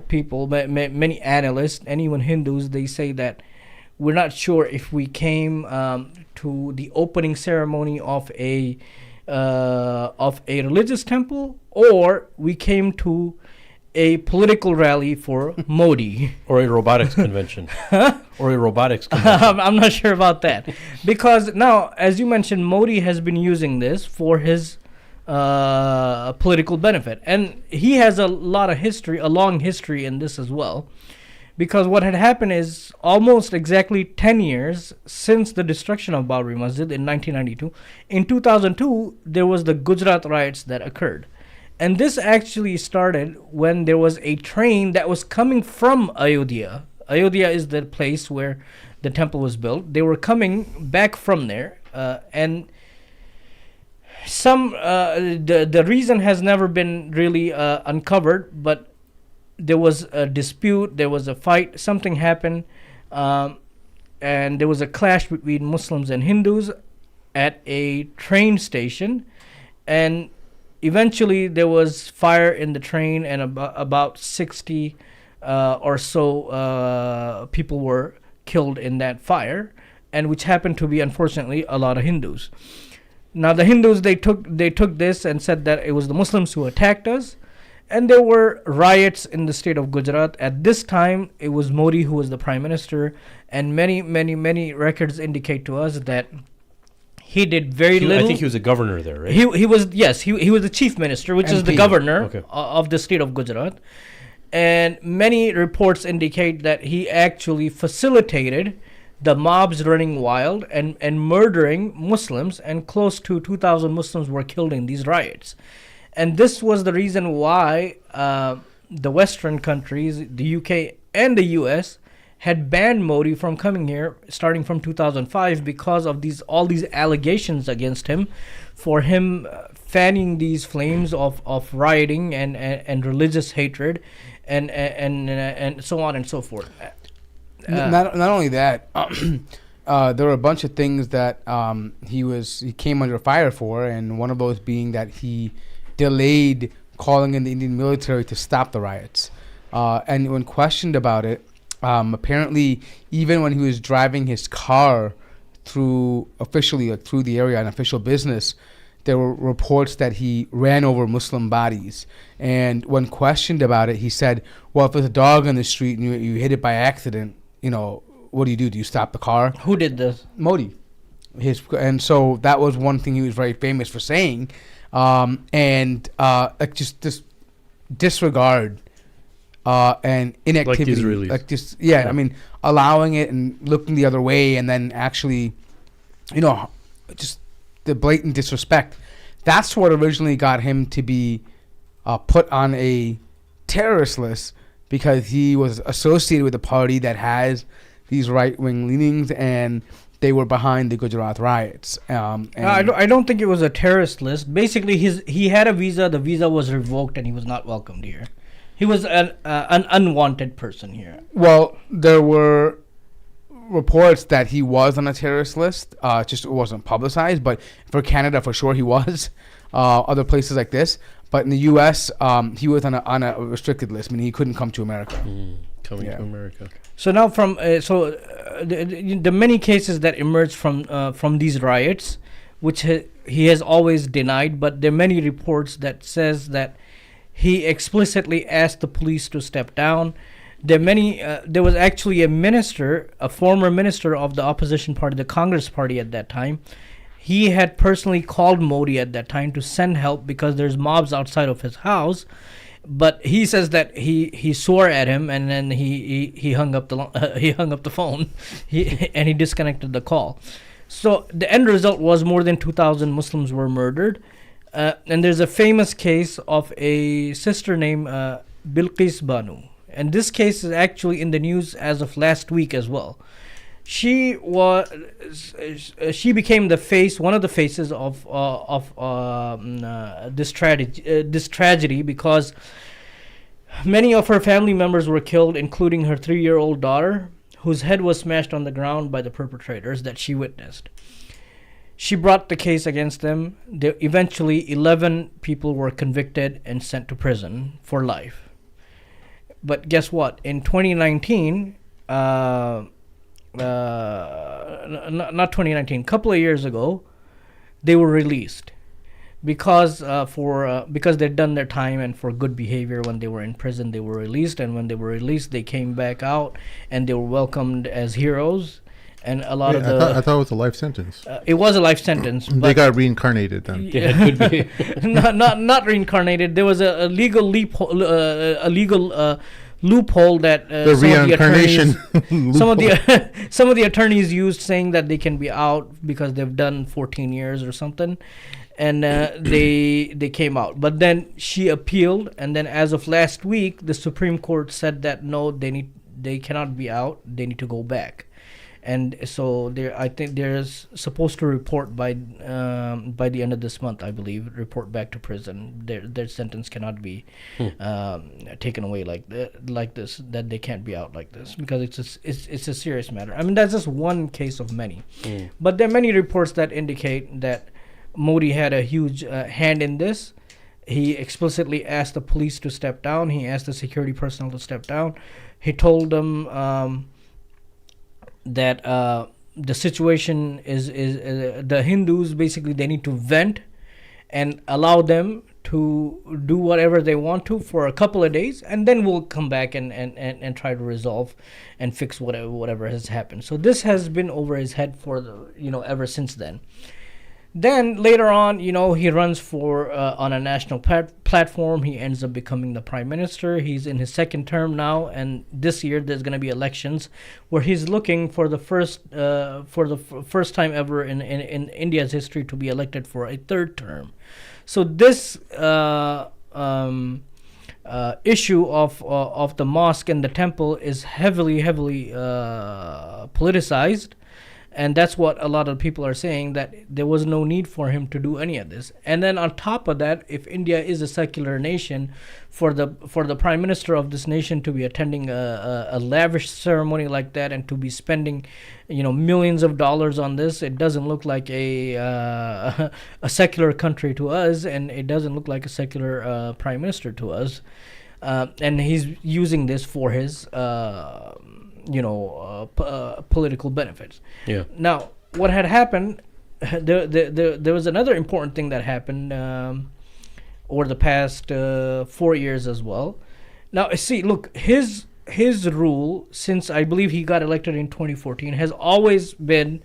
people, many analysts, and even Hindus, they say that we're not sure if we came to the opening ceremony of a religious temple, or we came to a political rally for Modi. Or a robotics convention. Or a robotics convention. I'm not sure about that. Because now, as you mentioned, Modi has been using this for his political benefit. And he has a long history in this as well. Because what had happened is almost exactly 10 years since the destruction of Babri Masjid in 1992. In 2002, there was the Gujarat riots that occurred. And this actually started when there was a train that was coming from Ayodhya. Ayodhya is the place where the temple was built. They were coming back from there. And the reason has never been really uncovered, but there was a dispute, there was a fight, something happened, and there was a clash between Muslims and Hindus at a train station, and eventually there was fire in the train, and about 60 or so people were killed in that fire, and which happened to be, unfortunately, a lot of Hindus. Now the Hindus, they took this and said that it was the Muslims who attacked us, and there were riots in the state of Gujarat. At this time, it was Modi who was the prime minister, and many records indicate to us that he did very little. I think he was a governor there, right? He was the chief minister, which is the MP. governor of the state of Gujarat. And many reports indicate that he actually facilitated the mobs running wild and murdering Muslims, and close to 2,000 Muslims were killed in these riots. And this was the reason why the Western countries, the UK and the US, had banned Modi from coming here starting from 2005 because of all these allegations against him, for him fanning these flames of rioting and religious hatred and so on and so forth. Not only that, there were a bunch of things that he came under fire for, and one of those being that he delayed calling in the Indian military to stop the riots. And when questioned about it, apparently even when he was driving his car through the area on official business, there were reports that he ran over Muslim bodies. And when questioned about it, he said, well, if there's a dog on the street and you hit it by accident, what do? Do you stop the car? Who did this? Modi. And so that was one thing he was very famous for saying. Just this disregard and inactivity. Like the Israelis. I mean, allowing it and looking the other way, and then actually, just the blatant disrespect. That's what originally got him to be put on a terrorist list, because he was associated with a party that has these right-wing leanings, and they were behind the Gujarat riots. I don't think it was a terrorist list. Basically, he had a visa. The visa was revoked, and he was not welcomed here. He was an unwanted person here. Well, there were reports that he was on a terrorist list. Just it wasn't publicized. But for Canada, for sure, he was. Other places like this. But in the U.S., he was on a restricted list. I mean, he couldn't come to America. Coming to America. So now the many cases that emerged from these riots, which he has always denied, but there are many reports that says that he explicitly asked the police to step down. There was actually a former minister of the opposition party, the Congress party at that time. He had personally called Modi at that time to send help because there's mobs outside of his house. But he says that he swore at him, and then he hung up the phone, and he disconnected the call. So the end result was more than 2,000 Muslims were murdered, and there's a famous case of a sister named Bilqis Banu, and this case is actually in the news as of last week as well. She became one of the faces of this tragedy, because many of her family members were killed, including her 3-year-old daughter, whose head was smashed on the ground by the perpetrators that she witnessed. She brought the case against them. Eventually, 11 people were convicted and sent to prison for life. But guess what? In 2019, not 2019, a couple of years ago, they were released because they'd done their time, and for good behavior when they were in prison they were released, and when they were released they came back out and they were welcomed as heroes. And a lot of I thought it was a life sentence. It was a life sentence. But they got reincarnated then. not reincarnated. There was a legal loophole that The reincarnation. some of the attorneys used, saying that they can be out because they've done 14 years or something, and they came out. But then she appealed, and then as of last week, the Supreme Court said that no, they cannot be out. They need to go back. And so I think they're supposed to report by the end of this month, I believe. Report back to prison. Their sentence cannot be taken away like this. That they can't be out like this, because it's a serious matter. I mean, that's just one case of many. But there are many reports that indicate that Modi had a huge hand in this, he explicitly asked the police to step down. He asked the security personnel to step down. He told them that the situation is the Hindus basically they need to vent and allow them to do whatever they want to for a couple of days, and then we'll come back and try to resolve and fix whatever has happened. So this has been over his head for ever since then. Then later on, he runs for on a national platform. He ends up becoming the prime minister. He's in his second term now, and this year there's going to be elections where he's looking for the first time ever in India's history to be elected for a third term. So this issue of the mosque and the temple is heavily politicized. And that's what a lot of people are saying, that there was no need for him to do any of this. And then on top of that, if India is a secular nation, for the prime minister of this nation to be attending a lavish ceremony like that and to be spending, millions of dollars on this, it doesn't look like a secular country to us, and it doesn't look like a secular prime minister to us. And he's using this for his political benefits. Yeah. Now, what had happened, there was another important thing that happened over the past 4 years as well. Now, see, look, his rule, since I believe he got elected in 2014, has always been,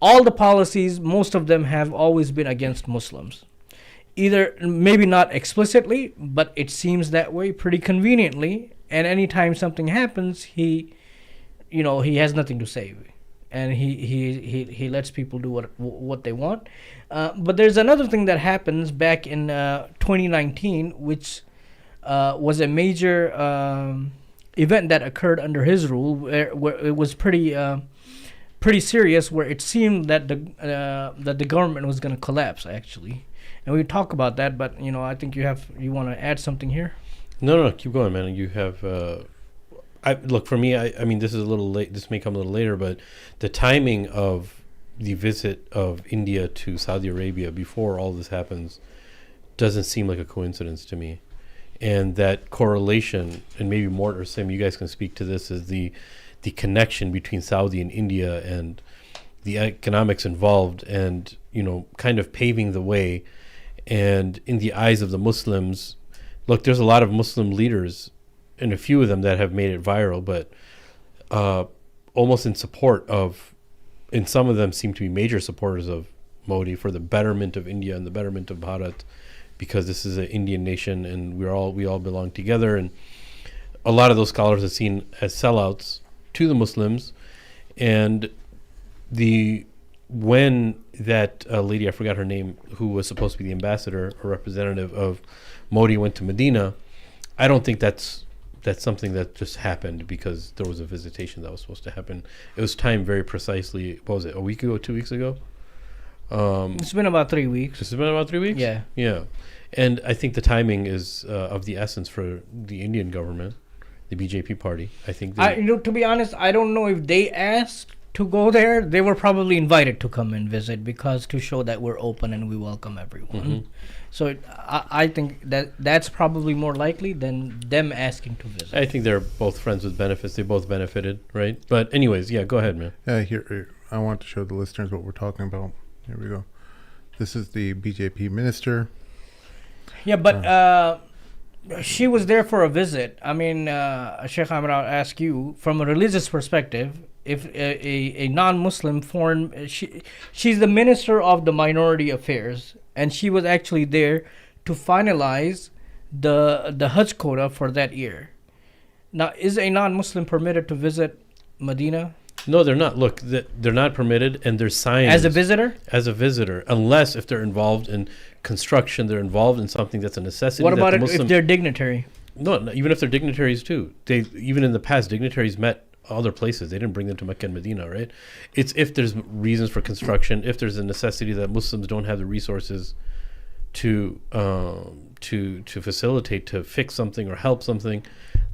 all the policies, most of them have always been against Muslims. Either, maybe not explicitly, but it seems that way pretty conveniently. And anytime something happens, he has nothing to say, and he lets people do what they want. But there's another thing that happens back in 2019, which was a major event that occurred under his rule, where it was pretty serious, where it seemed that the government was going to collapse, actually. And we talk about that, but I think you want to add something here. No, keep going, man. You have. Look, for me, I mean, this is a little late. This may come a little later, but the timing of the visit of India to Saudi Arabia before all this happens doesn't seem like a coincidence to me. And that correlation, and maybe Mort or Sim, you guys can speak to this, is the connection between Saudi and India and the economics involved, and kind of paving the way. And in the eyes of the Muslims, look, there's a lot of Muslim leaders, and a few of them that have made it viral, but almost in support of, and some of them seem to be major supporters of Modi for the betterment of India and the betterment of Bharat, because this is an Indian nation and we all belong together. And a lot of those scholars are seen as sellouts to the Muslims. And when that lady, I forgot her name, who was supposed to be the ambassador or representative of Modi, went to Medina, I don't think that's something that just happened because there was a visitation that was supposed to happen. It was timed very precisely. What was it, a week ago, 2 weeks ago? It's been about 3 weeks. It's been about 3 weeks? Yeah. And I think the timing is of the essence for the Indian government, the BJP party. I think to be honest, I don't know if they asked to go there. They were probably invited to come and visit, because to show that we're open and we welcome everyone. Mm-hmm. So I think that's probably more likely than them asking to visit. I think they're both friends with benefits. They both benefited, right? But anyways, yeah, go ahead, man. Here, I want to show the listeners what we're talking about. Here we go. This is the BJP minister. Yeah, but she was there for a visit. I mean, Sheikh Amr, I'll ask you, from a religious perspective, if a non-Muslim foreign, she's the minister of the minority affairs, and she was actually there to finalize the Hajj quota for that year. Now, is a non-Muslim permitted to visit Medina? No, they're not. Look, they're not permitted, and there's signs. As a visitor? As a visitor, unless if they're involved in construction, they're involved in something that's a necessity. What about if they're dignitary? No, even if they're dignitaries too. Even in the past, dignitaries met other places. They didn't bring them to Mecca and Medina, right? It's if there's reasons for construction, if there's a necessity that Muslims don't have the resources to facilitate, to fix something or help something,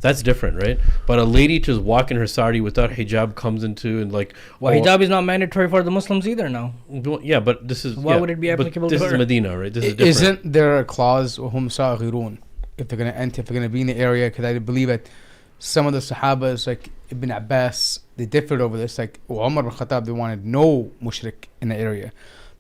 that's different, right? But a lady just walking her sari without hijab comes into and like, Well, hijab is not mandatory for the Muslims either now. yeah, but this is Why would it be applicable This to is her? Medina, right? This is different. Isn't there a clause وهم صاغرون if they're gonna enter, if they're gonna be in the area? Because I believe that some of the Sahabas, like Ibn Abbas, they differed over this. Like Umar bin Khattab, they wanted no mushrik in the area,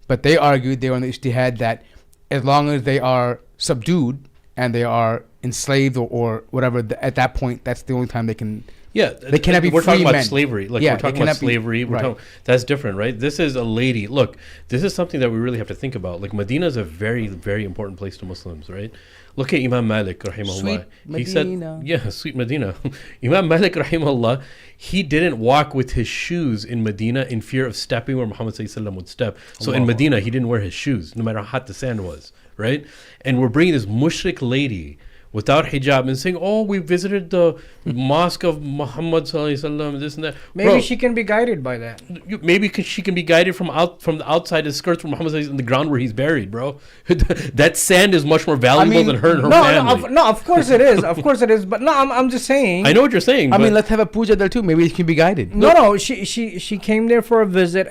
but they argued, they were on the ijtihad that as long as they are subdued and they are enslaved or whatever, at that point, that's the only time they can. Yeah, they cannot be we're free talking about men. slavery. Like Yeah, we're talking they about cannot be- slavery. We're right. talking, that's different, right? This is a lady. Look, this is something that we really have to think about. Like Medina is a very, very important place to Muslims, right? Look at Imam Malik, rahimahullah. Sweet He said, Medina. yeah, sweet Medina. Imam Malik, rahimahullah, he didn't walk with his shoes in Medina in fear of stepping where Muhammad sallallahu alaihi wasallam would step. So in Allah. Medina, he didn't wear his shoes, no matter how hot the sand was, right? And we're bringing this mushrik lady without hijab and saying, oh, we visited the mosque of Muhammad sallallahu alaihi wasallam, this and that. Maybe Bro, she can be guided by that. maybe she can be guided from the outside his skirts from Muhammad sallallahu alaihi wasallam in the ground where he's buried, bro. That sand is much more valuable than her and her family. No, of course it is. Of course it is. But no, I'm just saying. I know what you're saying. I but mean, let's have a puja there too. Maybe it can be guided. No. She came there for a visit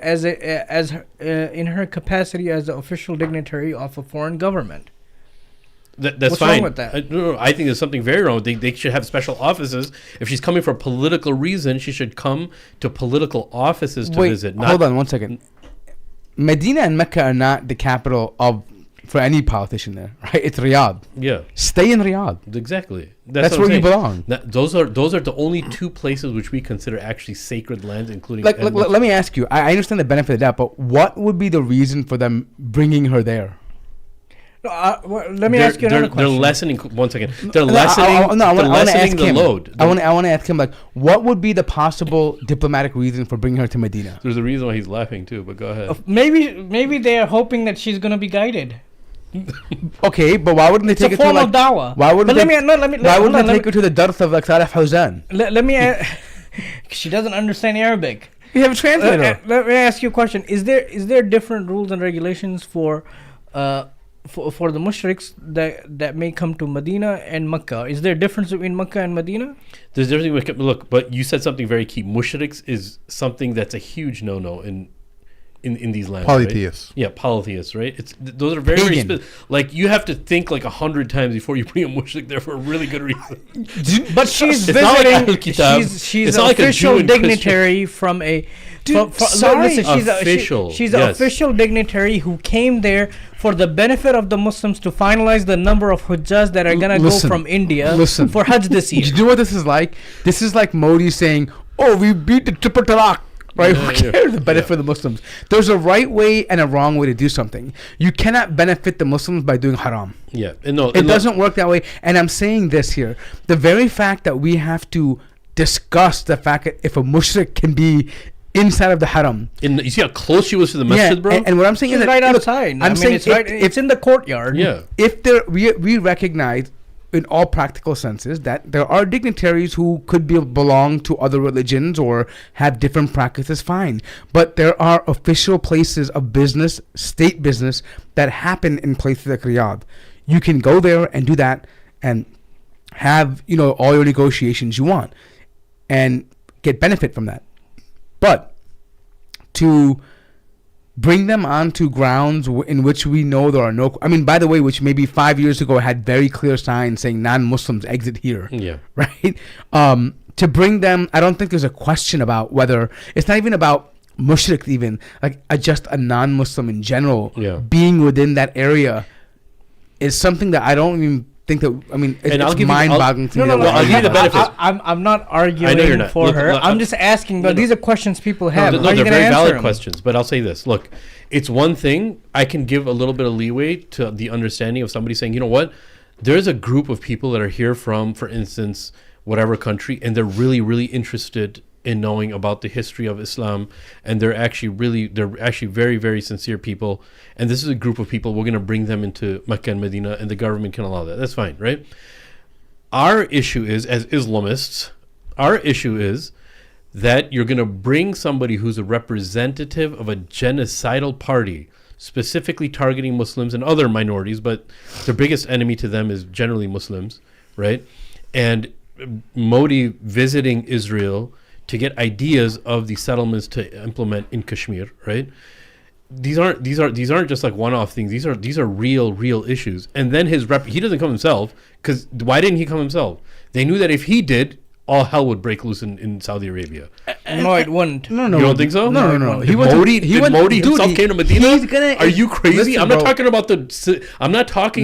in her capacity as the official dignitary of a foreign government. that's What's fine. wrong with that? I think there's something very wrong. They should have special offices. If she's coming for a political reason, she should come to political offices to visit. Not, hold on 1 second. Medina and Mecca are not the capital for any politician there, right? It's Riyadh. Yeah, Stay in Riyadh. exactly. That's what where I'm you saying. belong. Those are the only two places which we consider actually sacred lands, including. Like, let me ask you. I understand the benefit of that, but what would be the reason for them bringing her there? No, let me ask you another question. They're lessening. 1 second. They're No, lessening. I want to ask lessening the him. load. I want to ask him, like, what would be the possible diplomatic reason for bringing her to Medina? There's a reason why he's laughing too. But go ahead. Maybe they are hoping that she's gonna be guided. Okay, but why wouldn't they It's take a her to form like? of dawah. Why wouldn't But they? Why wouldn't they take her to the Darth of like Salih Fawzan? Let me. She doesn't understand Arabic. You have a translator. Let me ask you a question. Is there different rules and regulations for the mushriks that may come to Medina and Mecca? Is there a difference between Mecca and Medina? There's different. Look, but you said something very key. Mushriks is something that's a huge no-no in these lands. Polytheists. Right? Yeah, polytheists, right? Those are very, very Pagan. like you have to think like 100 times before you bring a mushrik there for a really good reason. But she's It's not like visiting. Ahlul Kitab. She's It's an not like a Jew official and dignitary from a. sorry. Listen, she's an yes. official dignitary who came there for the benefit of the Muslims to finalize the number of Hujjahs that are gonna go Listen, from India listen. for Hajj this year. Do you know what this is like? This is like Modi saying, "Oh, we beat the triple talaq." Right? Yeah, Who yeah. cares the benefit of the Muslims? There's a right way and a wrong way to do something. You cannot benefit the Muslims by doing haram. Yeah, and no, It doesn't work that way. And I'm saying this here. The very fact that we have to discuss the fact that if a mushrik can be inside of the haram. You see how close she was to the masjid, bro? And what I'm saying She's is that, right look, outside. I'm saying it's right. It's in the courtyard. Yeah. if we recognize in all practical senses that there are dignitaries who could belong to other religions or have different practices, fine, but there are official places of business, state business, that happen in places like Riyadh. You can go there and do that and have all your negotiations you want and get benefit from that. But to bring them onto grounds in which we know there are no... I mean, by the way, which maybe 5 years ago had very clear signs saying non-Muslims exit here. Yeah. Right? To bring them... I don't think there's a question about whether... It's not even about mushrik even. Like, just a non-Muslim in general being within that area is something that I don't even think that... I mean, it's mind-boggling to me. I'll give you the benefits. I'm not arguing I know you're not. for Look, her. look, I'm just asking. But these are questions people have. No, How are you they're gonna very answer valid them? questions. But I'll say this: look, it's one thing I can give a little bit of leeway to the understanding of somebody saying, you know what, there's a group of people that are here from, for instance, whatever country, and they're really, really interested in knowing about the history of Islam, and they're actually very, very sincere people, and this is a group of people, we're going to bring them into Mecca and Medina, and the government can allow that. That's fine, right? Our issue is, as Islamists, that you're going to bring somebody who's a representative of a genocidal party. specifically targeting Muslims and other minorities, but their biggest enemy to them is generally Muslims, right? And Modi visiting Israel to get ideas of the settlements to implement in Kashmir, right? These aren't just like one-off things. These are real issues. And then he doesn't come himself, because why didn't he come himself? They knew that if he did, all hell would break loose in Saudi Arabia. No, it wouldn't. No. You don't think so? No. Did Modi himself came to Medina? Are you crazy? Listen, I'm not bro. talking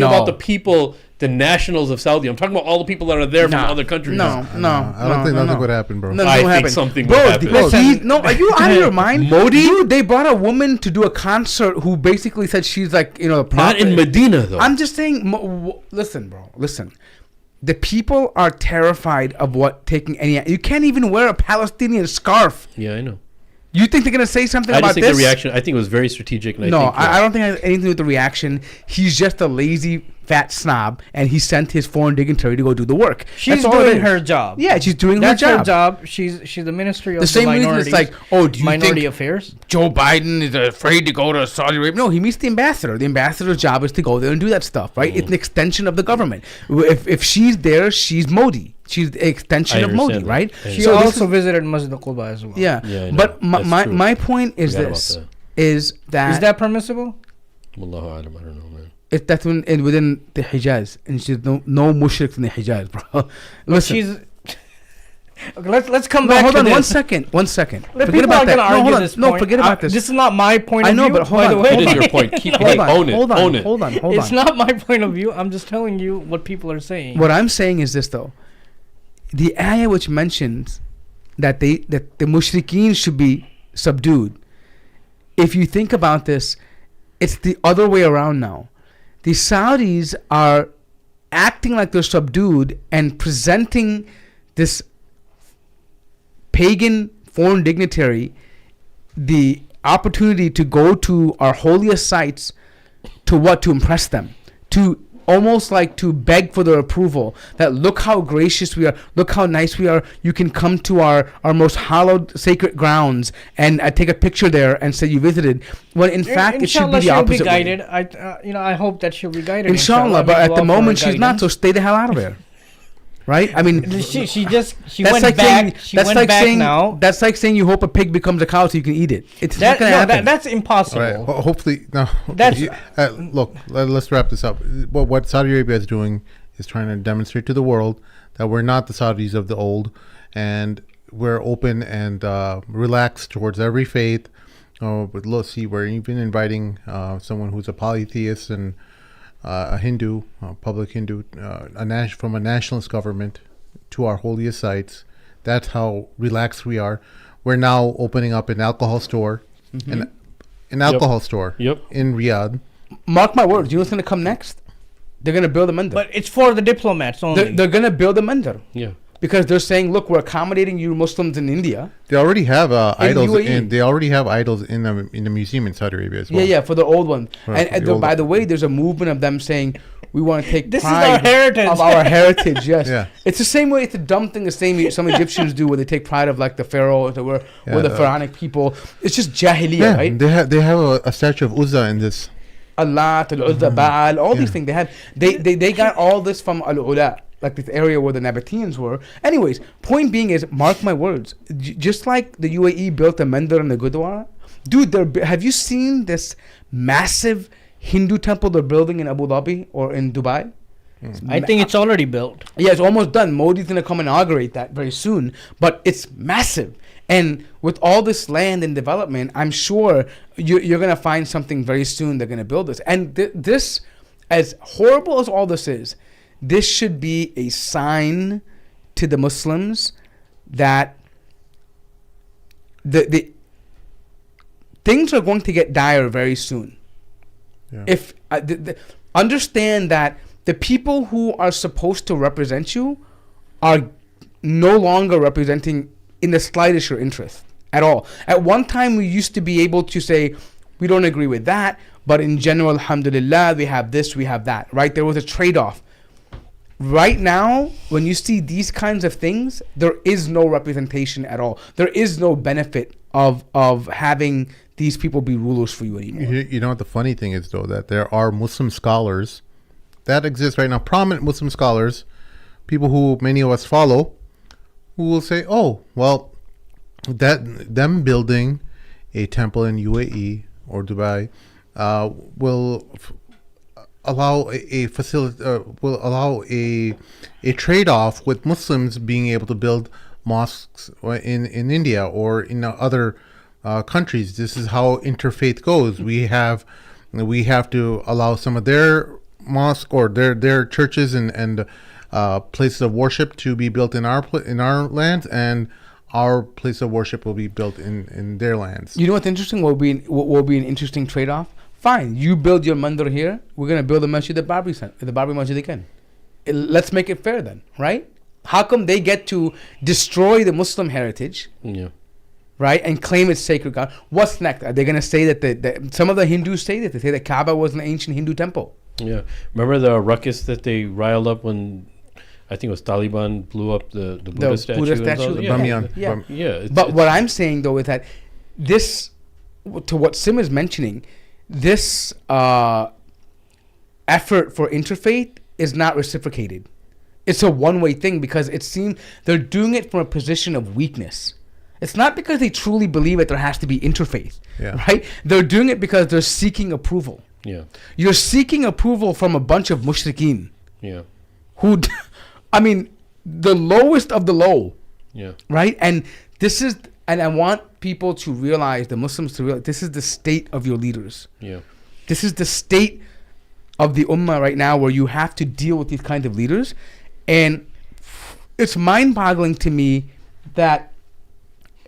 about the people, the nationals of Saudi. I'm talking about all the people that are there from other countries. No. I don't think nothing would happen, bro. No, I nothing think happened. something Bro, would happen. listen, are you out of your mind? Modi? Dude, they brought a woman to do a concert who basically said she's like, the Not prophet. in Medina, though. I'm just saying, listen, bro, listen. The people are terrified of taking any. You can't even wear a Palestinian scarf. Yeah, I know. You think they're gonna say something I about just think this? the reaction. I think it was very strategic. And No, I think, I don't think it has anything to do with the reaction. He's just a lazy fat snob, and he sent his foreign dignitary to go do the work. She's That's all it doing is. her job. Yeah, she's doing That's her job. She's the Ministry of The same reason Minorities, it's like, oh, do you Minority think Affairs. Joe Biden is afraid to go to Saudi Arabia? No, he meets the ambassador. The ambassador's job is to go there and do that stuff, right? It's an extension of the government. If she's there, she's Modi. She's the extension I of Modi, understand that. right? I She So this also is- visited Masjid al-Quba as well. Yeah, Yeah, I know. but That's true. my point is Forgot about this: that. is that Is that permissible? Wallahu alam, I don't know, man. that's within the Hijaz, and she's no mushriks in the Hijaz, bro. Listen, She's. Okay, let's come no, back hold to on this. 1 second. 1 second. The Forget people about are that. gonna No, argue hold on. this No, point. forget about this. This is not my point I of know, view. but hold by on, the way. hold It is on. your point. Keep Hold on, own it. hold on, Own it. hold on, hold It's on. not my point of view. I'm just telling you what people are saying. What I'm saying is this, though. The ayah which mentions that the mushrikeen should be subdued. If you think about this, it's the other way around now. The Saudis are acting like they're subdued and presenting this pagan foreign dignitary the opportunity to go to our holiest sites to impress them, to almost like to beg for their approval, that look how gracious we are, look how nice we are, you can come to our most hallowed sacred grounds and take a picture there and say you visited, when in fact it should be the opposite she'll be way. guided. I hope that she'll be guided. Inshallah, but at the moment she's not, so stay the hell out of there. Right? I mean, She that's went like back. saying, She went back now. That's like saying you hope a pig becomes a cow so you can eat it. It's not gonna happen. That's impossible. All right. Hopefully, no. That's- Look. Let's wrap this up. What Saudi Arabia is doing is trying to demonstrate to the world that we're not the Saudis of the old, and we're open and relaxed towards every faith. But let's see, we're even inviting someone who's a polytheist and a Hindu, public Hindu, from a nationalist government to our holiest sites. That's how relaxed we are. We're now opening up an alcohol store, an alcohol store in Riyadh. Mark my words, you know what's going to come next? They're going to build a mandir. But it's for the diplomats only. They're going to build a mandir. Yeah. Because they're saying, look, we're accommodating you Muslims in India. They already have idols, UAE. and they already have idols in the museum in Saudi Arabia as well. Yeah, for the old one. Right, And the old by one. the way, there's a movement of them saying, we want to take This is pride our heritage. of our heritage. Yes, Yeah. It's the same way. It's a dumb thing. The same some Egyptians do, where they take pride of like the pharaoh, we're the pharaonic people. It's just jahiliyyah, Yeah, right? they have a statue of Uzza in this. Allah, Al-Uzza, Baal, all these things they had. They got all this from Al-Ula, like this area where the Nabateans were. Anyways, point being is, mark my words, just like the UAE built a mandir and a gurdwara, dude, have you seen this massive Hindu temple they're building in Abu Dhabi or in Dubai? I think it's already built. Yeah, it's almost done. Modi's going to come inaugurate that very soon. But it's massive. And with all this land and development, I'm sure you're going to find something very soon. They're going to build this. And this, as horrible as all this is, this should be a sign to the Muslims that the things are going to get dire very soon. Yeah. If understand that the people who are supposed to represent you are no longer representing in the slightest your interest at all. At one time, we used to be able to say, we don't agree with that, but in general, alhamdulillah, we have this, we have that, right? There was a trade-off. Right now, when you see these kinds of things, there is no representation at all. There is no benefit of having these people be rulers for you anymore. You know what the funny thing is, though, that there are Muslim scholars that exist right now, prominent Muslim scholars, people who many of us follow, who will say, "Oh, well, that them building a temple in UAE or Dubai will allow will allow a trade-off with Muslims being able to build mosques in India or in other countries. This is how interfaith goes. We have to allow some of their mosque or their churches and places of worship to be built in our lands, and our place of worship will be built in their lands." You know what's interesting? What will be an interesting trade-off? Fine, you build your mandir here. We're gonna build a masjid at the Babri Masjid again. Let's make it fair then, right? How come they get to destroy the Muslim heritage, right, and claim it's sacred God? What's next? Are they gonna say that some of the Hindus say that? They say that Kaaba was an ancient Hindu temple. Yeah, remember the ruckus that they riled up when I think it was Taliban blew up the Buddha statue. Buddha statue, the yeah. Bamiyan. Yeah. But what I'm saying though is that this, to what Sim is mentioning, this effort for interfaith is not reciprocated. It's a one-way thing because it seems they're doing it from a position of weakness. It's not because they truly believe that there has to be interfaith, right? They're doing it because they're seeking approval. Yeah. You're seeking approval from a bunch of mushrikeen. Yeah. Who, I mean, the lowest of the low. Yeah. Right? And this is, and I want people to realize, the Muslims to realize, this is the state of your leaders. Yeah. This is the state of the ummah right now where you have to deal with these kinds of leaders. And it's mind-boggling to me that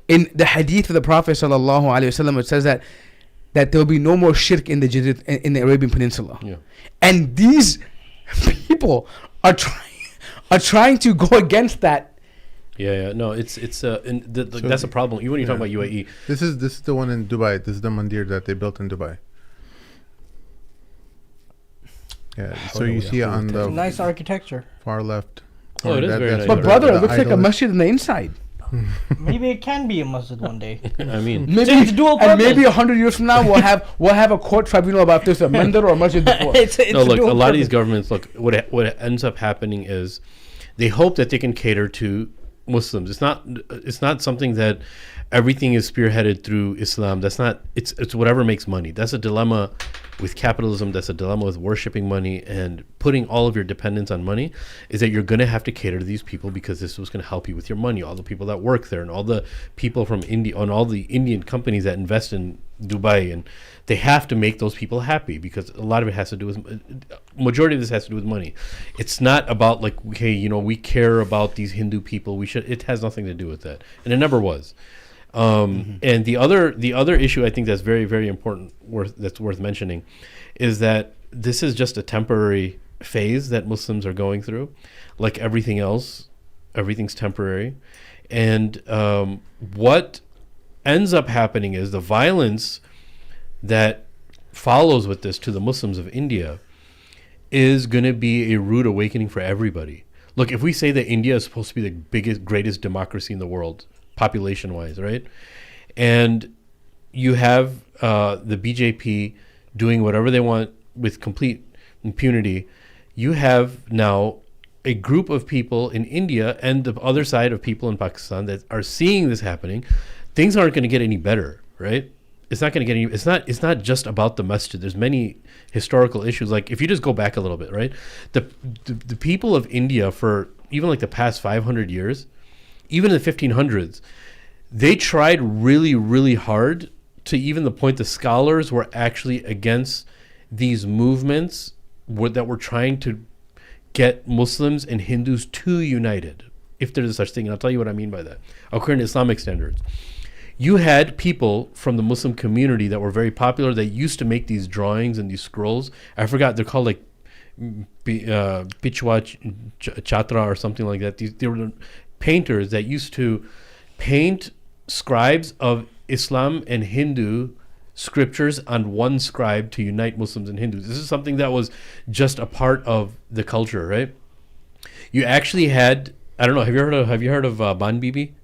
in the hadith of the Prophet sallallahu alaihi wasallam, it says that there will be no more shirk in the Arabian Peninsula. Yeah. And these people are trying to go against that. Yeah. No, it's that's a problem. Even when you talk about UAE. This is the one in Dubai. This is the mandir that they built in Dubai. Yeah. So you see on the nice architecture. far left. Oh, it is very nice. But brother, it looks like a masjid on the inside. Maybe it can be a masjid one day. I mean, It's dual and purpose. maybe 100 years from now we'll have a court tribunal about this, a mandir or a masjid before. it's no, look, a dual lot of these purpose. governments, look, what ends up happening is they hope that they can cater to Muslims. It's not something that everything is spearheaded through Islam. That's not, it's whatever makes money. That's a dilemma with capitalism. That's a dilemma with worshiping money and putting all of your dependence on money, is that you're going to have to cater to these people because this was going to help you with your money. All the people that work there and all the people from India and all the Indian companies that invest in Dubai, and they have to make those people happy because a lot of it has to do with, majority of this has to do with money. It's not about like, hey, we care about these Hindu people. It has nothing to do with that. And it never was. And the other issue I think that's very, very important, that's worth mentioning, is that this is just a temporary phase that Muslims are going through. Like everything else, everything's temporary. And what ends up happening is the violence that follows with this to the Muslims of India is going to be a rude awakening for everybody. Look, if we say that India is supposed to be the greatest democracy in the world, population-wise, right? And you have the BJP doing whatever they want with complete impunity. You have now a group of people in India and the other side of people in Pakistan that are seeing this happening. Things aren't going to get any better, right? It's not going to get any. It's not just about the masjid. There's many historical issues. Like if you just go back a little bit, right? The people of India for even like the past 500 years, even in the 1500s, they tried really, really hard to even the point the scholars were actually against these movements that were trying to get Muslims and Hindus to united, if there's such thing. And I'll tell you what I mean by that. According to Islamic standards, you had people from the Muslim community that were very popular that used to make these drawings and these scrolls. I forgot, they're called like Pichwa Chatra or something like that. They were painters that used to paint scribes of Islam and Hindu scriptures on one scribe to unite Muslims and Hindus. This is something that was just a part of the culture, right? You actually had, I don't know, have you heard of Ban Bibi?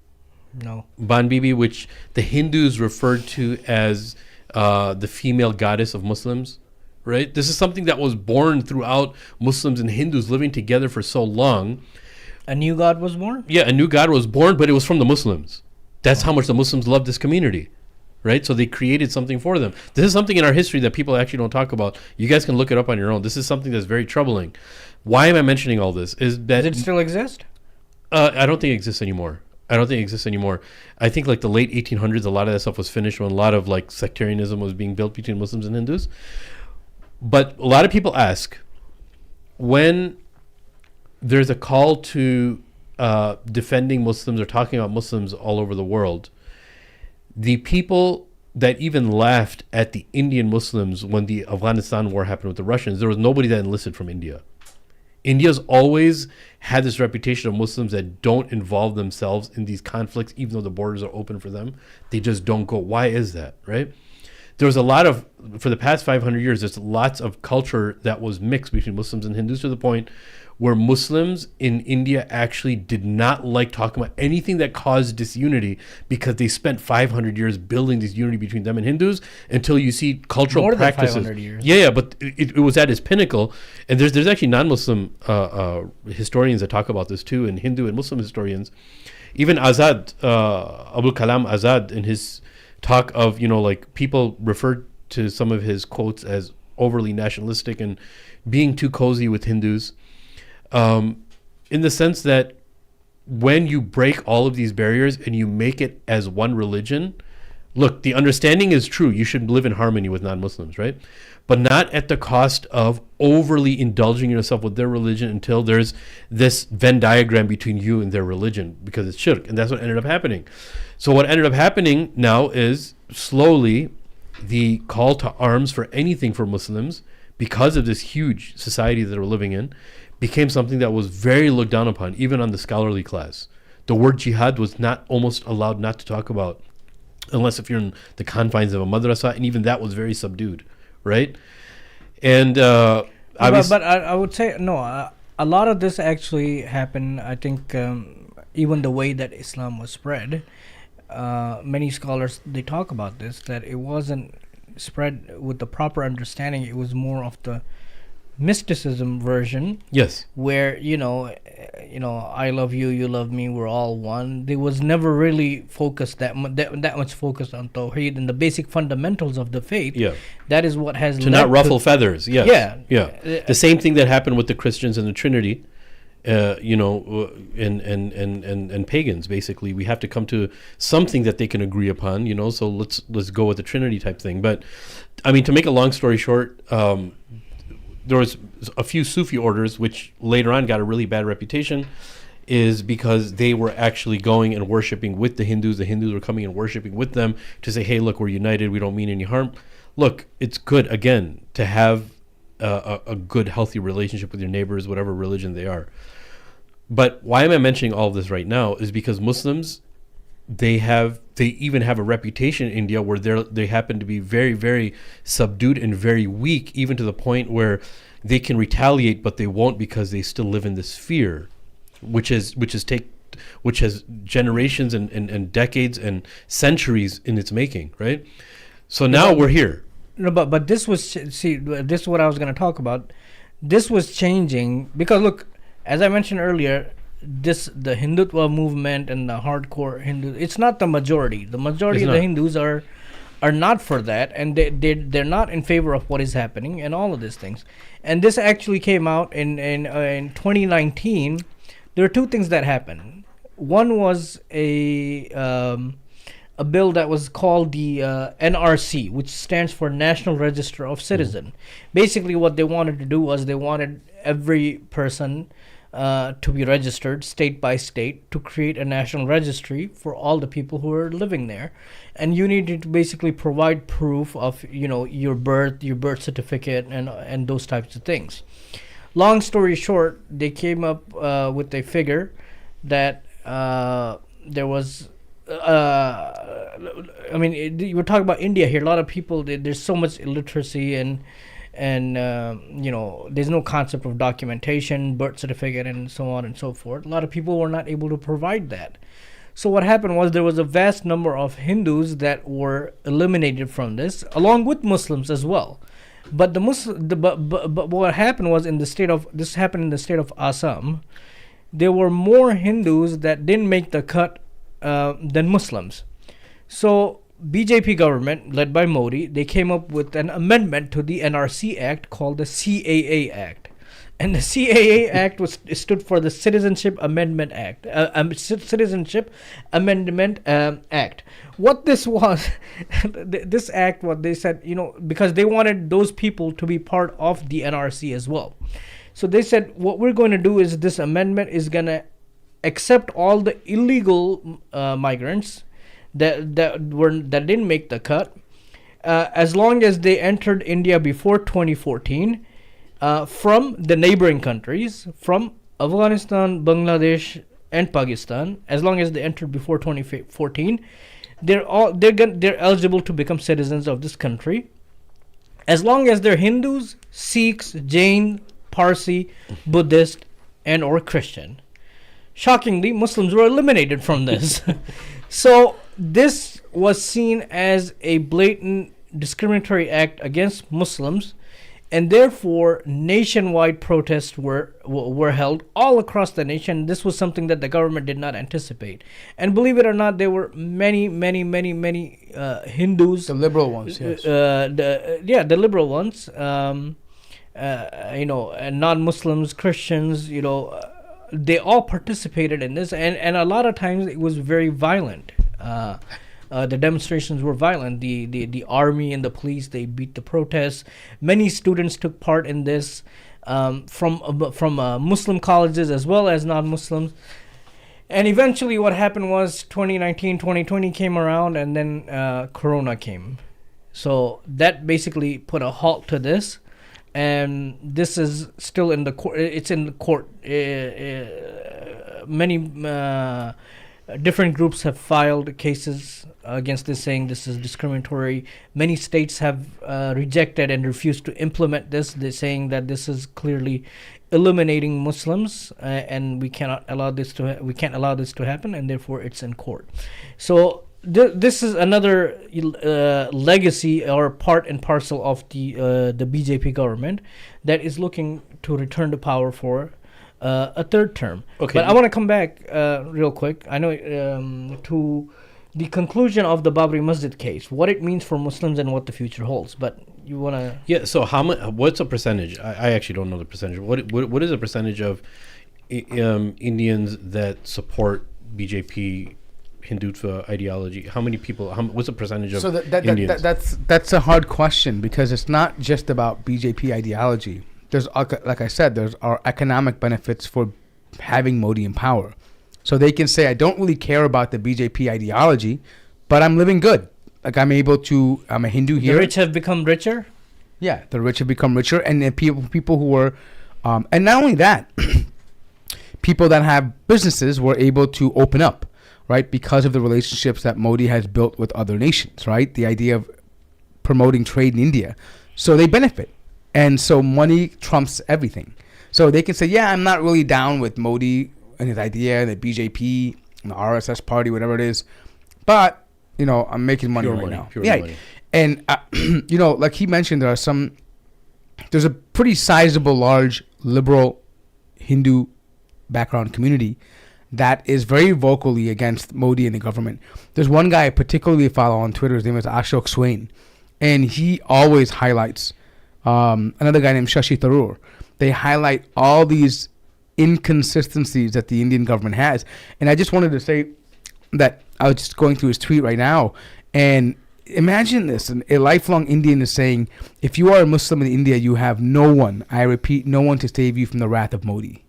No. Ban Bibi, which the Hindus referred to as the female goddess of Muslims, right? This is something that was born throughout Muslims and Hindus living together for so long. A new god was born? Yeah, a new god was born, but it was from the Muslims. That's how much the Muslims loved this community, right? So they created something for them. This is something in our history that people actually don't talk about. You guys can look it up on your own. This is something that's very troubling. Why am I mentioning all this? Is that Does it still exist? I don't think it exists anymore. I think like the late 1800s, a lot of that stuff was finished when a lot of like sectarianism was being built between Muslims and Hindus. But a lot of people ask, when there's a call to defending Muslims or talking about Muslims all over the world, the people that even laughed at the Indian Muslims when the Afghanistan war happened with the Russians, there was nobody that enlisted from India. India's always had this reputation of Muslims that don't involve themselves in these conflicts, even though the borders are open for them. They just don't go. Why is that, right? There was a lot of, for the past 500 years, there's lots of culture that was mixed between Muslims and Hindus to the point where Muslims in India actually did not like talking about anything that caused disunity because they spent 500 years building this unity between them and Hindus until you see cultural More than practices. 500 years. Yeah, but it was at its pinnacle. And there's actually non-Muslim historians that talk about this too, and Hindu and Muslim historians. Even Azad, Abdul Kalam Azad, in his talk of, like people referred to some of his quotes as overly nationalistic and being too cozy with Hindus. In the sense that when you break all of these barriers and you make it as one religion, look, the understanding is true. You should live in harmony with non-Muslims, right? But not at the cost of overly indulging yourself with their religion until there's this Venn diagram between you and their religion, because it's shirk. And that's what ended up happening. So what ended up happening now is slowly the call to arms for anything for Muslims, because of this huge society that we're living in, became something that was very looked down upon, even on the scholarly class. The word jihad was not almost allowed not to talk about, unless if you're in the confines of a madrasa, and even that was very subdued, right? And but I would say, no, a lot of this actually happened, I think, even the way that Islam was spread. Many scholars, they talk about this, that it wasn't spread with the proper understanding. It was more of the mysticism version, yes, where I love you, you love me, we're all one. There was never really focused that much focused on Tawheed and the basic fundamentals of the faith. Yeah, that is what has to not ruffle feathers. Yes. Yeah. The same thing that happened with the Christians and the Trinity, and pagans. Basically, we have to come to something that they can agree upon. So let's go with the Trinity type thing. But I mean, to make a long story short, there was a few Sufi orders which later on got a really bad reputation, is because they were actually going and worshiping with the Hindus. The Hindus were coming and worshiping with them to say, hey, look, we're united, we don't mean any harm. Look, it's good, again, to have a good, healthy relationship with your neighbors, whatever religion they are. But why am I mentioning all of this right now is because Muslims, they even have a reputation in India where they happen to be very, very subdued and very weak, even to the point where they can retaliate, but they won't, because they still live in this fear, which has generations and decades and centuries in its making, right? So now we're here. No, but this was, this is what I was going to talk about. This was changing because, look, as I mentioned earlier, the Hindutva movement and the hardcore Hindu, it's not the majority. The majority of the Hindus are not for that, and they're not in favor of what is happening and all of these things. And this actually came out in 2019. There are two things that happened. One was a bill that was called the NRC, which stands for National Register of Citizen. Basically, what they wanted to do was they wanted every person to be registered state by state, to create a national registry for all the people who are living there. And you needed to basically provide proof of your birth certificate and those types of things. Long story short, they came up with a figure that there was you were talking about India here. A lot of people, there's so much illiteracy and there's no concept of documentation, birth certificate, and so on and so forth. A lot of people were not able to provide that. So what happened was there was a vast number of Hindus that were eliminated from this, along with Muslims as well. But but what happened was this happened in the state of Assam. There were more Hindus that didn't make the cut than Muslims. So BJP government, led by Modi, they came up with an amendment to the NRC Act called the CAA Act. And the CAA Act stood for the Citizenship Amendment Act. Citizenship Amendment Act. What this was, this act, what they said, because they wanted those people to be part of the NRC as well. So they said, what we're going to do is this amendment is going to accept all the illegal migrants that didn't make the cut, as long as they entered India before 2014. From the neighboring countries, from Afghanistan, Bangladesh, and Pakistan, as long as they entered before 2014, they're eligible to become citizens of this country, as long as they're Hindus, Sikhs, Jain, Parsi, Buddhist, and or Christian. Shockingly, Muslims were eliminated from this. So this was seen as a blatant discriminatory act against Muslims. And therefore, nationwide protests were held all across the nation. This was something that the government did not anticipate. And believe it or not, there were many Hindus. The liberal ones, yes. The liberal ones. And non-Muslims, Christians. They all participated in this, and a lot of times it was very violent. The demonstrations were violent. The army and the police, they beat the protests. Many students took part in this, from Muslim colleges as well as non-Muslims. And eventually what happened was 2019, 2020 came around, and then Corona came. So that basically put a halt to this. And this is still in the court. It's in the court. Many different groups have filed cases against this, saying this is discriminatory. Many states have rejected and refused to implement this. They're saying that this is clearly eliminating Muslims, and we cannot allow this to happen, and therefore it's in court. So this is another legacy or part and parcel of the BJP government that is looking to return to power for a third term. Okay. But I want to come back real quick. I know to the conclusion of the Babri Masjid case, what it means for Muslims and what the future holds. But you want to? Yeah. So how much? What's a percentage? I actually don't know the percentage. What is a percentage of Indians that support BJP Hindutva ideology? How many people? What's the percentage of Indians? That's a hard question, because it's not just about BJP ideology. There's, like I said, there's our economic benefits for having Modi in power. So they can say, I don't really care about the BJP ideology, but I'm living good. Like I'm a Hindu here. The rich have become richer? Yeah, the rich have become richer. And then people who were, and not only that, people that have businesses were able to open up, right? Because of the relationships that Modi has built with other nations, right? The idea of promoting trade in India. So they benefit. And so money trumps everything. So they can say, yeah, I'm not really down with Modi and his idea, the BJP, and the RSS party, whatever it is. But, I'm making money right now. Money. And, like he mentioned, there's a pretty sizable, large, liberal Hindu background community that is very vocally against Modi and the government. There's one guy I particularly follow on Twitter. His name is Ashok Swain. And he always highlights another guy named Shashi Tharoor. They highlight all these inconsistencies that the Indian government has. And I just wanted to say that I was just going through his tweet right now, and imagine this. A lifelong Indian is saying, if you are a Muslim in India, you have no one, I repeat, no one to save you from the wrath of Modi.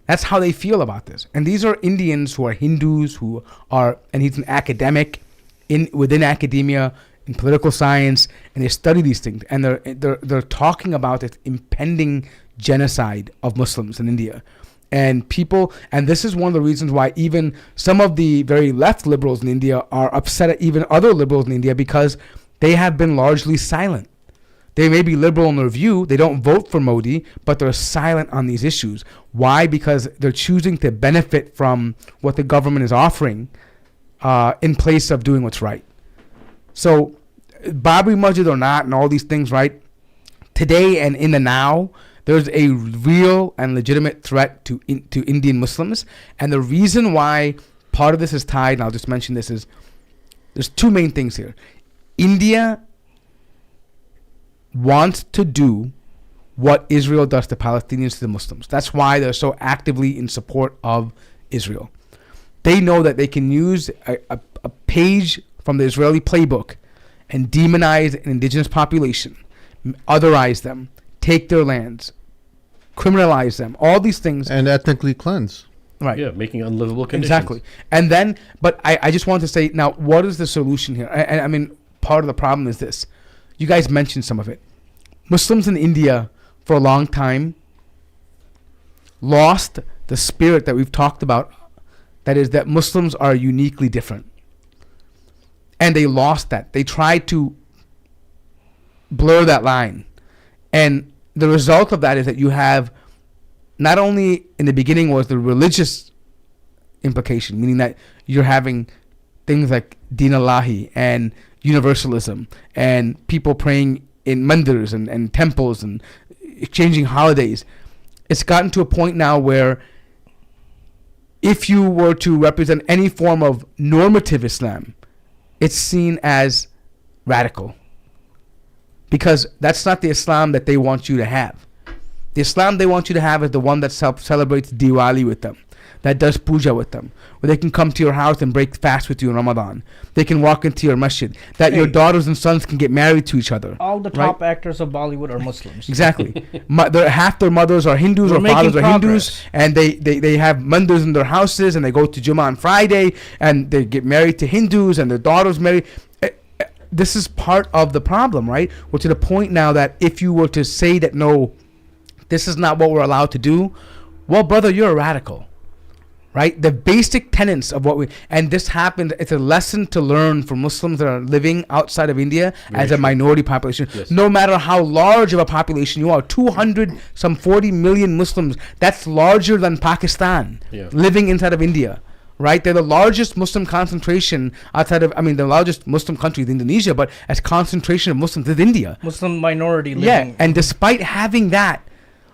That's how they feel about this. And these are Indians who are Hindus, and he's an academic within academia, in political science, and they study these things, and they're talking about this impending genocide of Muslims in India. And this is one of the reasons why even some of the very left liberals in India are upset at even other liberals in India, because they have been largely silent. They may be liberal in their view, they don't vote for Modi, but they're silent on these issues. Why? Because they're choosing to benefit from what the government is offering in place of doing what's right. So, Babri Masjid or not, and all these things, right? Today and in the now, there's a real and legitimate threat to Indian Muslims, and the reason why part of this is tied, and I'll just mention this, is there's two main things here. India wants to do what Israel does to Palestinians to the Muslims. That's why they're so actively in support of Israel. They know that they can use a page from the Israeli playbook and demonize an indigenous population, otherize them, take their lands, criminalize them, all these things. And ethnically cleanse. Right. Yeah, making unlivable conditions. Exactly. And then, but I just want to say, now, what is the solution here? And I mean, part of the problem is this. You guys mentioned some of it. Muslims in India, for a long time, lost the spirit that we've talked about. That is, that Muslims are uniquely different. And they lost that. They tried to blur that line. And the result of that is that you have, not only in the beginning was the religious implication, meaning that you're having things like Din Allahi and universalism and people praying in mandirs and temples and exchanging holidays. It's gotten to a point now where if you were to represent any form of normative Islam, it's seen as radical. Because that's not the Islam that they want you to have. The Islam they want you to have is the one that celebrates Diwali with them, that does puja with them, where they can come to your house and break fast with you in Ramadan. They can walk into your masjid, that your daughters and sons can get married to each other. All the top actors of Bollywood are Muslims. Exactly. Half their mothers are Hindus or fathers are Hindus, and they have mandirs in their houses, and they go to Jummah on Friday, and they get married to Hindus, and their daughters marry. This is part of the problem, right? We're to the point now that if you were to say that, no, this is not what we're allowed to do, well, brother, you're a radical, right? The basic tenets of what and this happened, it's a lesson to learn for Muslims that are living outside of India as a minority population. Yes. No matter how large of a population you are, 40 million Muslims, that's larger than Pakistan living inside of India. Right, they're the largest Muslim concentration outside of, the largest Muslim country is Indonesia, but as concentration of Muslims is India. Muslim minority living. Yeah, and despite having that,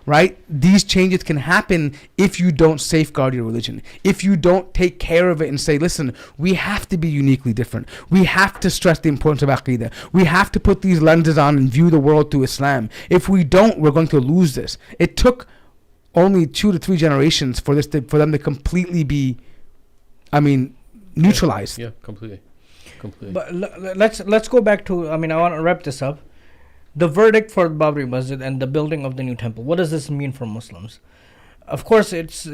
right, these changes can happen if you don't safeguard your religion, if you don't take care of it and say, listen, we have to be uniquely different. We have to stress the importance of Aqidah. We have to put these lenses on and view the world through Islam. If we don't, we're going to lose this. It took only 2 to 3 generations for them to completely be neutralized. Yeah, completely. But let's go back to, I want to wrap this up. The verdict for Babri Masjid and the building of the new temple. What does this mean for Muslims? Of course, it's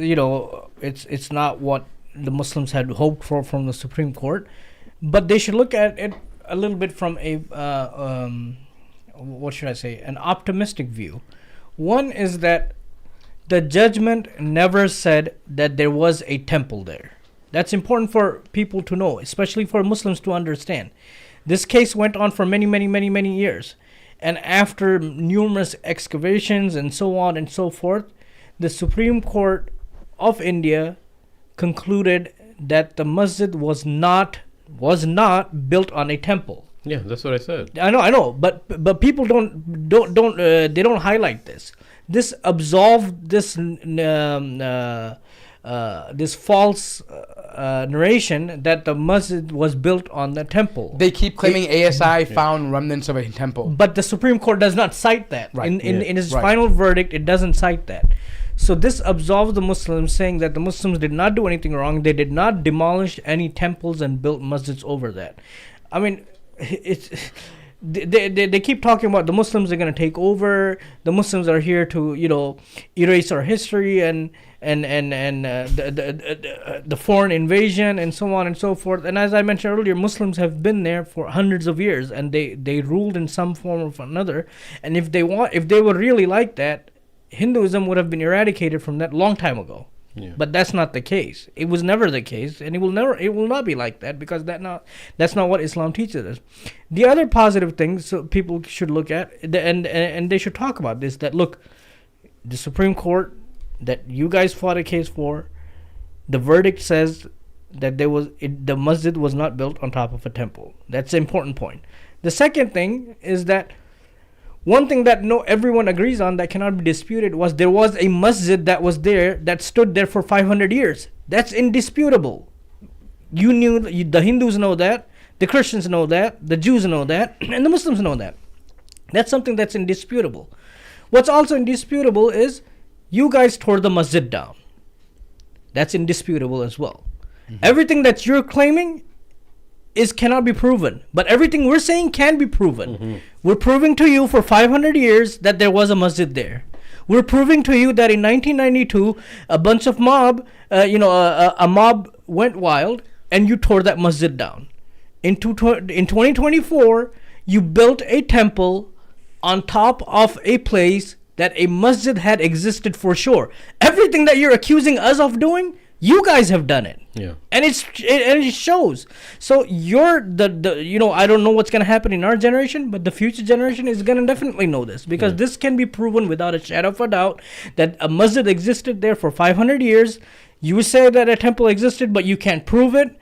not what the Muslims had hoped for from the Supreme Court, but they should look at it a little bit from a an optimistic view. One is that the judgment never said that there was a temple there. That's important for people to know, especially for Muslims to understand. This case went on for many, many, many, many years. And after numerous excavations and so on and so forth, the Supreme Court of India concluded that the masjid was not built on a temple. Yeah, that's what I said. I know, but people don't highlight this. This absolved this false narration that the masjid was built on the temple. They keep claiming ASI found remnants of a temple, but the Supreme Court does not cite that. Right. In its final verdict, it doesn't cite that. So this absolves the Muslims, saying that the Muslims did not do anything wrong. They did not demolish any temples and built masjids over that. They keep talking about the Muslims are going to take over. The Muslims are here to erase our history and the foreign invasion and so on and so forth. And as I mentioned earlier, Muslims have been there for hundreds of years, and they ruled in some form or another. And if they were really like that, Hinduism would have been eradicated from that long time ago. Yeah. But that's not the case. It was never the case, and it will not be like that, because that's not what Islam teaches us. The other positive things so people should look at, and they should talk about this, that look, the Supreme Court that you guys fought a case for, the verdict says that the masjid was not built on top of a temple. That's an important point. The second thing is that one thing that everyone agrees on that cannot be disputed was there was a masjid that was there that stood there for 500 years. That's indisputable. The Hindus know that, the Christians know that, the Jews know that, and the Muslims know that. That's something that's indisputable. What's also indisputable is you guys tore the masjid down. That's indisputable as well. Mm-hmm. Everything that you're claiming cannot be proven, but everything we're saying can be proven. Mm-hmm. We're proving to you for 500 years that there was a masjid there. We're proving to you that in 1992, a bunch of a mob went wild and you tore that masjid down. In 2024, you built a temple on top of a place that a masjid had existed for sure. Everything that you're accusing us of doing, you guys have done it. Yeah. And it shows. So you're I don't know what's going to happen in our generation, but the future generation is going to definitely know this, because this can be proven without a shadow of a doubt that a masjid existed there for 500 years. You say that a temple existed, but you can't prove it.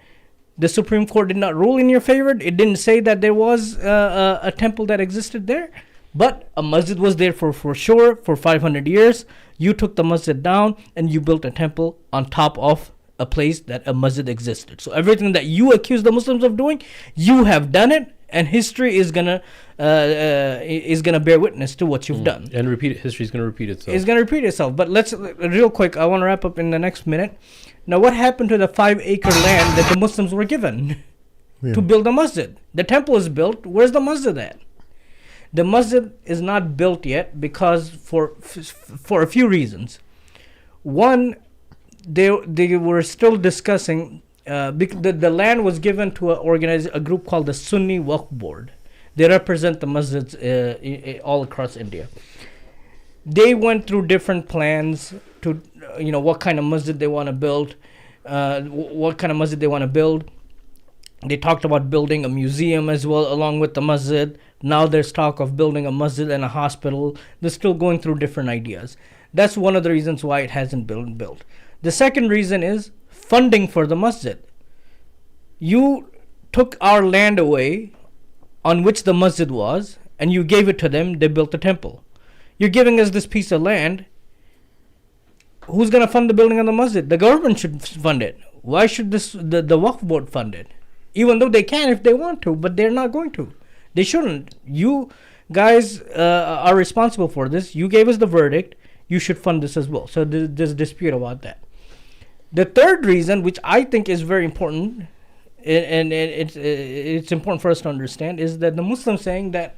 The Supreme Court did not rule in your favor. It didn't say that there was a temple that existed there, but a masjid was there for sure for 500 years. You took the masjid down and you built a temple on top of a place that a masjid existed. So everything that you accuse the Muslims of doing, you have done it, and history is gonna bear witness to what you've done. And history is gonna repeat itself. It's gonna repeat itself. But let's real quick. I want to wrap up in the next minute. Now, what happened to the 5-acre land that the Muslims were given to build a masjid? The temple is built. Where's the masjid at? The masjid is not built yet because for a few reasons. One, they were still discussing. The land was given to a group called the Sunni Waqf Board. They represent the masjids all across India. They went through different plans to, what kind of masjid they want to build, They talked about building a museum as well along with the masjid. Now there's talk of building a masjid and a hospital. They're still going through different ideas. That's one of the reasons why it hasn't been built. The second reason is funding for the masjid. You took our land away on which the masjid was, and you gave it to them. They built a temple. You're giving us this piece of land. Who's going to fund the building of the masjid? The government should fund it. Why should the Waqf board fund it? Even though they can if they want to, but they're not going to. They shouldn't. You guys are responsible for this. You gave us the verdict. You should fund this as well. So there's a dispute about that. The third reason, which I think is very important, and it's important for us to understand, is that the Muslims saying that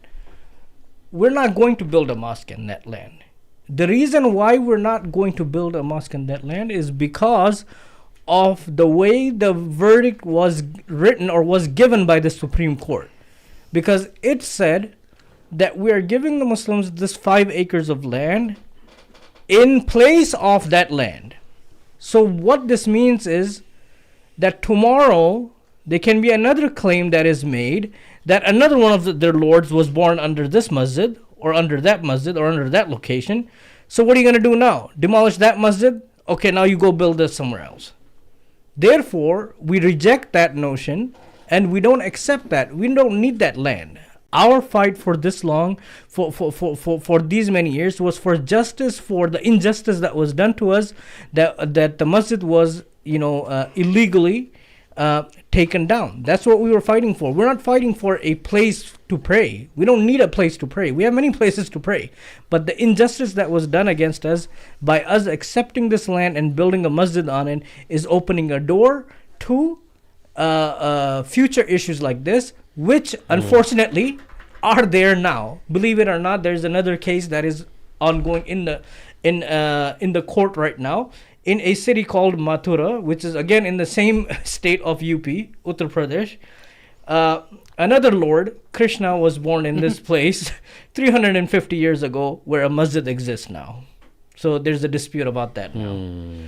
we're not going to build a mosque in that land. The reason why we're not going to build a mosque in that land is because of the way the verdict was written or was given by the Supreme Court. Because it said that we are giving the Muslims this 5 acres of land in place of that land. So what this means is that tomorrow there can be another claim that is made that another one of their lords was born under this masjid or under that masjid or under that location. So what are you going to do now? Demolish that masjid? Okay, now you go build this somewhere else. Therefore, we reject that notion and we don't accept that. We don't need that land. Our fight for this long, for these many years, was for justice, for the injustice that was done to us, that the masjid was, illegally taken down. That's what we were fighting for. We're not fighting for a place to pray. We don't need a place to pray. We have many places to pray. But the injustice that was done against us by us accepting this land and building a masjid on it is opening a door to future issues like this, which unfortunately are there now. Believe it or not, there's another case that is ongoing in the court right now in a city called Mathura, which is again in the same state of UP, Uttar Pradesh. Another Lord, Krishna, was born in this place 350 years ago, where a masjid exists now. So there's a dispute about that now.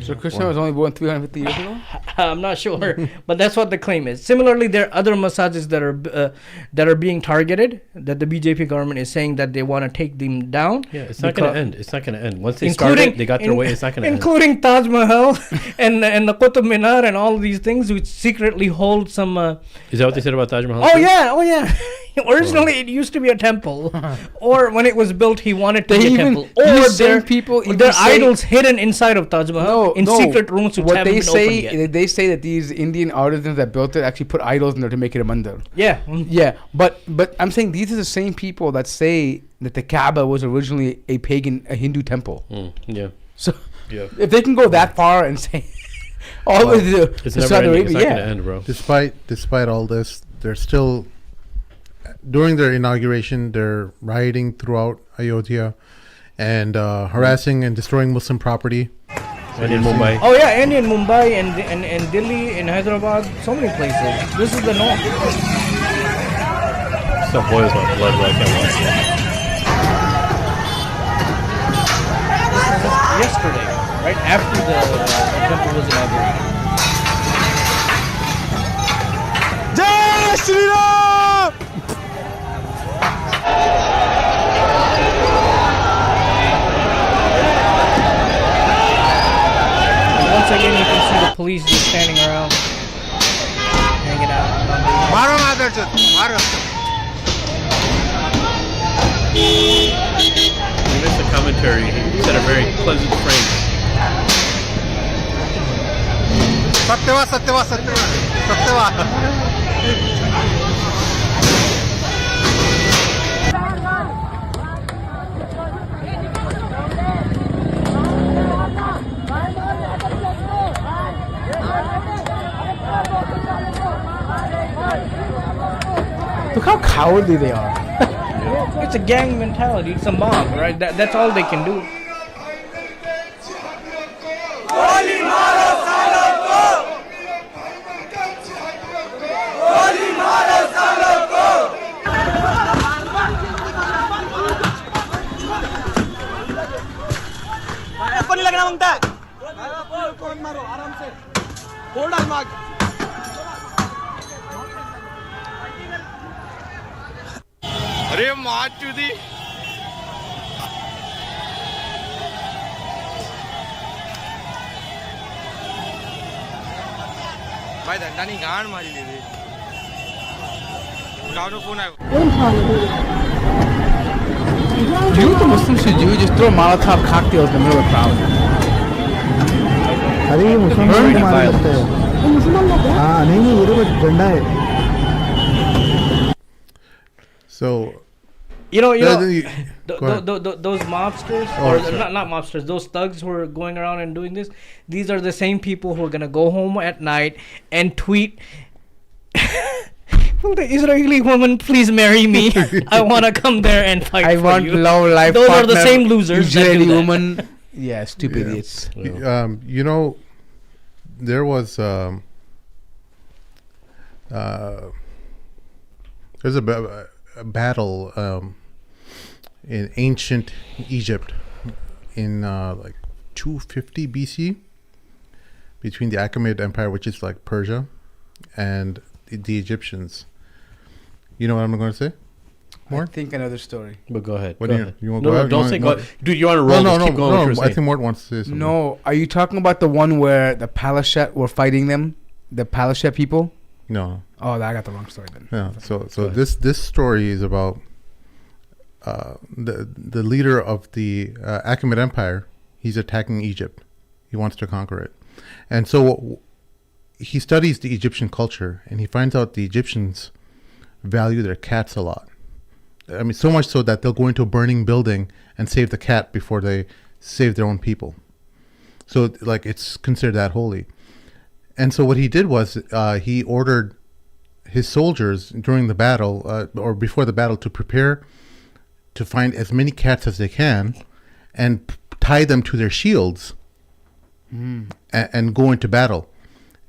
So Krishna was only born 350 years ago? I'm not sure, but that's what the claim is. Similarly, there are other masajids that are being targeted, that the BJP government is saying that they want to take them down. Yeah, it's not going to end. It's not going to end. Once they started, they got their way. It's not going to end. Including Taj Mahal and the Qutub Minar and all these things, which secretly hold some... Is that what they said about Taj Mahal? Oh, yeah. Originally, it used to be a temple. Or when it was built, he wanted to be a temple. Or there are idols hidden inside of Taj Mahal in secret rooms which haven't been opened yet. They say that these Indian artisans that built it actually put idols in there to make it a mandir. Yeah. Yeah, but I'm saying these are the same people that say that the Kaaba was originally a Hindu temple. Yeah. So if they can go that far and say all the way it's never ending. It's not going to end, bro. Despite all this, they're still... During their inauguration, they're rioting throughout Ayodhya and harassing and destroying Muslim property. And in Mumbai. Oh yeah, and in Mumbai and Delhi, in Hyderabad, so many places. This is the norm. Stuff boils my blood right now. This was yesterday, right after the temple was inaugurated. Jai Shri Ram! Once again, you can see the police just standing around, hanging out. Maro Madarjot, Maro. We missed the commentary. He said a very pleasant phrase. Satyava, Satyava, Satyava, Satyava. Look how cowardly they are. It's a gang mentality. It's a mob, right? That's all they can do. अरे माँ चुदी भाई धंधा नहीं गांड मारी दे गांव phone आया Do you know what the Muslims should do? Just throw Molotov cocktails in the middle of the crowd. अरे ये मुसलमान को मार सकते हैं हाँ नहीं ये तो झंडा है So, those mobsters, not mobsters, those thugs who are going around and doing this, these are the same people who are going to go home at night and tweet, will the Israeli woman please marry me? I want to come there and fight for you. I want love life Those partner, are the same losers. Israeli woman. Yeah, stupid idiots. There was there's a battle in ancient Egypt in like 250 BC between the Achaemenid Empire, which is like Persia, and the Egyptians. You know what I'm going to say? More? I think another story. But go ahead. What go do ahead. you want? No, don't say go. Dude, you want to roll? Just keep going. What you're I think Mort wants to say something. No, are you talking about the one where the Palashat were fighting them? The Palashat people? No. Oh, I got the wrong story then. Yeah. So this story is about the leader of the Achaemenid Empire. He's attacking Egypt. He wants to conquer it, and so he studies the Egyptian culture, and he finds out the Egyptians value their cats a lot. I mean, so much so that they'll go into a burning building and save the cat before they save their own people. So, like, it's considered that holy. And so what he did was he ordered his soldiers during the battle or before the battle to prepare to find as many cats as they can and tie them to their shields and go into battle.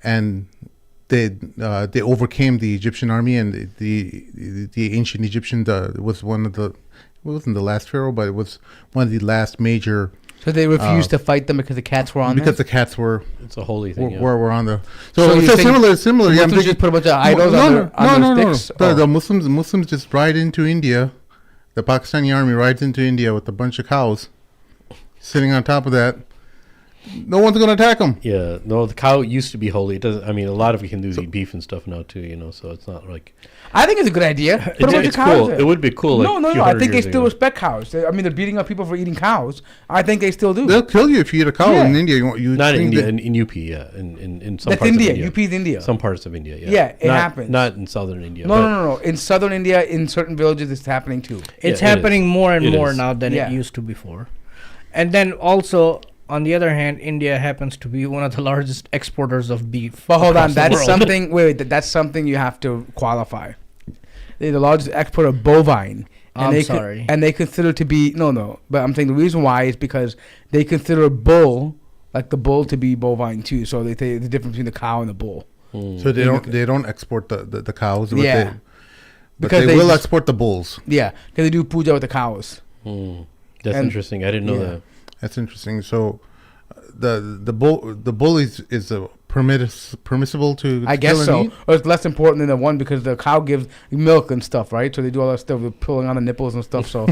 And they overcame the Egyptian army, and the ancient Egyptian was one of the, it wasn't the last pharaoh, but it was one of the last major So they refused to fight them because the cats were on because there? the cats were It's a holy thing. Yeah. were on the. So So you it's think similar. Yeah, I'm Muslims just put a bunch of idols on their sticks? The, Oh. the Muslims just ride into India. The Pakistani army rides into India with a bunch of cows sitting on top of that. No one's going to attack them. Yeah, no, the cow used to be holy. It doesn't. I mean, a lot of Hindus eat beef and stuff now too. So it's not like I think it's a good idea. Put a bunch of it's cows cool. there. It would be cool. No, like, no, a few no. I hundred think they years still ago. respect cows. I mean, they're beating up people for eating cows. I think they still do. They'll kill you if you eat a cow Yeah. in India. You Not in think India, that- in UP, yeah, in some That's parts India. of India. UP is India. Some parts of India, yeah. Yeah, it Not- happens. Not in southern India. No, but no, no, no. In southern India, in certain villages, it's happening too. It's Yeah, it happening is. more and It more is. now than Yeah. it used to before. And then also, on the other hand, India happens to be one of the largest exporters of beef. But hold on, across the that's world. something. Wait, that's something you have to qualify. They're the largest exporter of bovine. I'm they sorry. and they consider to be no. But I'm saying the reason why is because they consider a bull, like the bull, to be bovine too. So they say the difference between the cow and the bull. So they don't export the cows. But Yeah. but Because they they will just- export the bulls. Yeah, because they do puja with the cows. That's And- interesting. I didn't know yeah. that. That's interesting. So the bull is a permissible to I guess kill so. and eat? Or it's less important than the one because the cow gives milk and stuff, right? So they do all that stuff with pulling on the nipples and stuff. So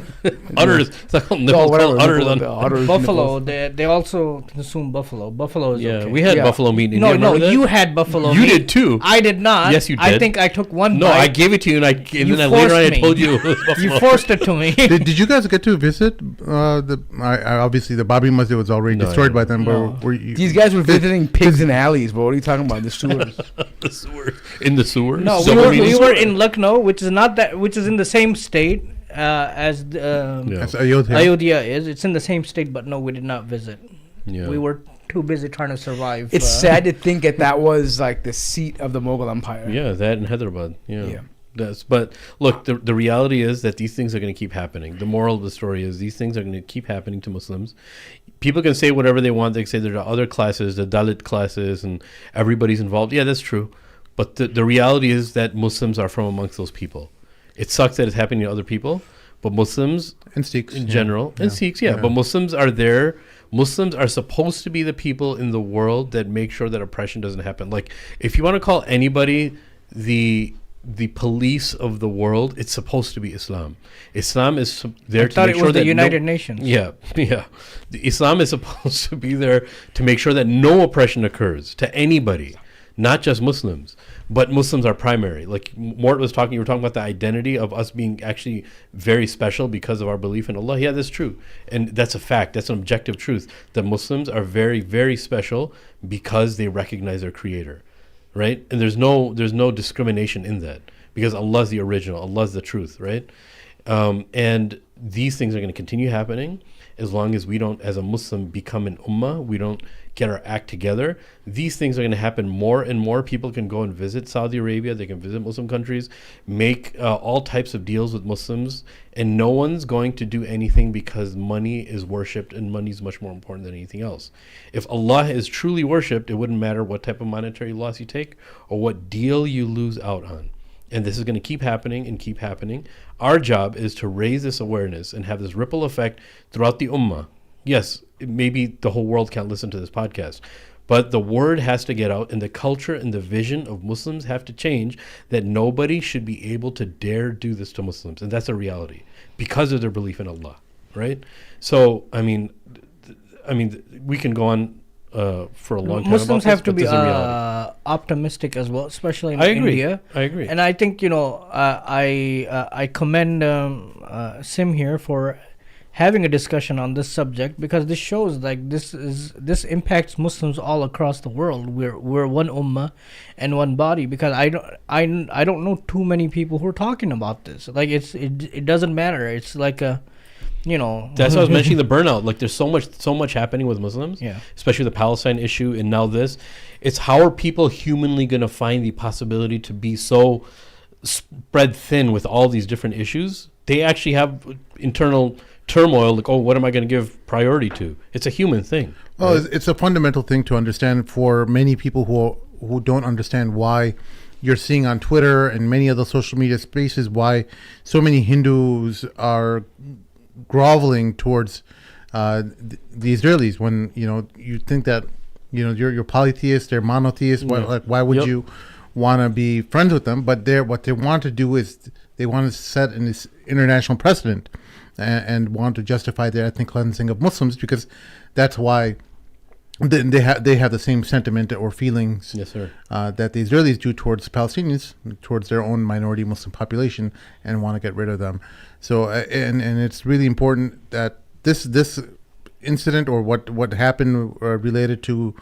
Udders. It's like Oh, nipples, whatever, udders nipple- on. the udders, Buffalo, nipples. they also consume buffalo. Buffalo is Yeah, okay. we had Yeah. buffalo meat in No, India. no, remember that? you had buffalo You meat. did too. I did not. Yes, you I did. think I took one No, bite. I gave it to you, and You then later forced I me. told you it was buffalo. You forced it to me. Did you guys get to visit obviously the Babri Masjid was already No, destroyed I by them, No. but were you, These guys were visiting pigs in alleys, but what are you talking about? The sewers. The sewer. In the sewers. No, So we were, mean, we were in Lucknow, which is in the same state as Yeah. That's Ayodhya. Ayodhya is. It's in the same state, but no, we did not visit. Yeah. We were too busy trying to survive. It's sad to think that was like the seat of the Mughal Empire. Yeah, that in Hyderabad. Yeah. Yeah. But look, the reality is that these things are going to keep happening. The moral of the story is these things are going to keep happening to Muslims. People can say whatever they want. They can say there are other classes, the Dalit classes, and everybody's involved. Yeah, that's true. But the reality is that Muslims are from amongst those people. It sucks that it's happening to other people, but Muslims and Sikhs in general, and Sikhs, yeah, but Muslims are there. Muslims are supposed to be the people in the world that make sure that oppression doesn't happen. Like, if you want to call anybody the police of the world, it's supposed to be Islam. Islam is there I to thought make it sure was that the United Nations. Yeah, yeah. Islam is supposed to be there to make sure that no oppression occurs to anybody, not just Muslims. But Muslims are primary. Like Mort was talking, you were talking about the identity of us being actually very special because of our belief in Allah. Yeah, that's true. And that's a fact. That's an objective truth. That Muslims are very, very special because they recognize their creator. Right? And there's no discrimination in that. Because Allah's the original. Allah's the truth, right? And these things are going to continue happening as long as we don't, as a Muslim, become an ummah. We don't get our act together. These things are going to happen more and more. People can go and visit Saudi Arabia. They can visit Muslim countries, make all types of deals with Muslims, and no one's going to do anything because money is worshipped, and money is much more important than anything else. If Allah is truly worshipped, it wouldn't matter what type of monetary loss you take or what deal you lose out on. And this is going to keep happening and keep happening. Our job is to raise this awareness and have this ripple effect throughout the ummah. Yes, maybe the whole world can't listen to this podcast, but the word has to get out, and the culture and the vision of Muslims have to change, that nobody should be able to dare do this to Muslims. And that's a reality because of their belief in Allah, right? So, I mean, we can go on for a long time. Muslims about have this, to but be this is a reality. optimistic as well, especially in I agree. India. I agree. And I think I commend Sim here for having a discussion on this subject, because this shows like this impacts Muslims all across the world. We're one ummah and one body, because I don't know too many people who are talking about this. Like it doesn't matter. It's like a That's why I was mentioning the burnout. Like there's so much happening with Muslims, Yeah. especially the Palestine issue, and now this. It's how are people humanly going to find the possibility to be so spread thin with all these different issues? They actually have internal turmoil. Like, oh, what am I going to give priority to? It's a human thing. Well, right? it's a fundamental thing to understand for many people who don't understand why you're seeing on Twitter and many other social media spaces why so many Hindus are groveling towards the Israelis, when you think that you're polytheist, they're monotheist. Why would you want to be friends with them? But what they want to do is they want to set in this international precedent and want to justify their ethnic cleansing of Muslims, because that's why they have the same sentiment or feelings, yes, sir, that the Israelis do towards Palestinians, towards their own minority Muslim population, and want to get rid of them. So and it's really important that this incident, or what happened related to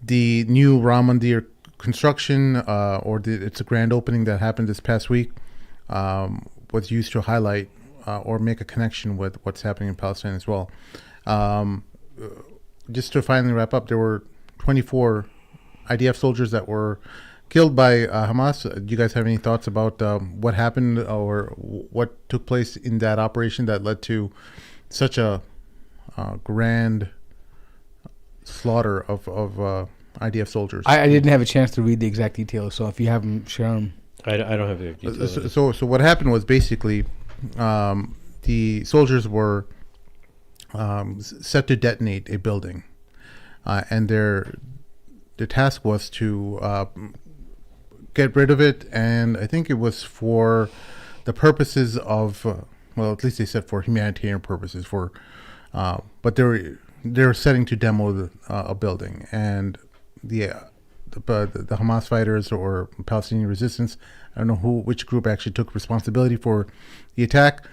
the new Ram Mandir construction, it's a grand opening that happened this past week, was used to highlight or make a connection with what's happening in Palestine as well. Just to finally wrap up, there were 24 IDF soldiers that were killed by Hamas. Do you guys have any thoughts about what happened or what took place in that operation that led to such a grand slaughter of IDF soldiers? I didn't have a chance to read the exact details, so if you have them, share them. I don't have the details. So what happened was basically the soldiers were set to detonate a building, and their task was to get rid of it, and I think it was for the purposes of at least they said for humanitarian purposes, but they're setting to demo a building, and the Hamas fighters or Palestinian resistance, I don't know which group actually took responsibility for the attack.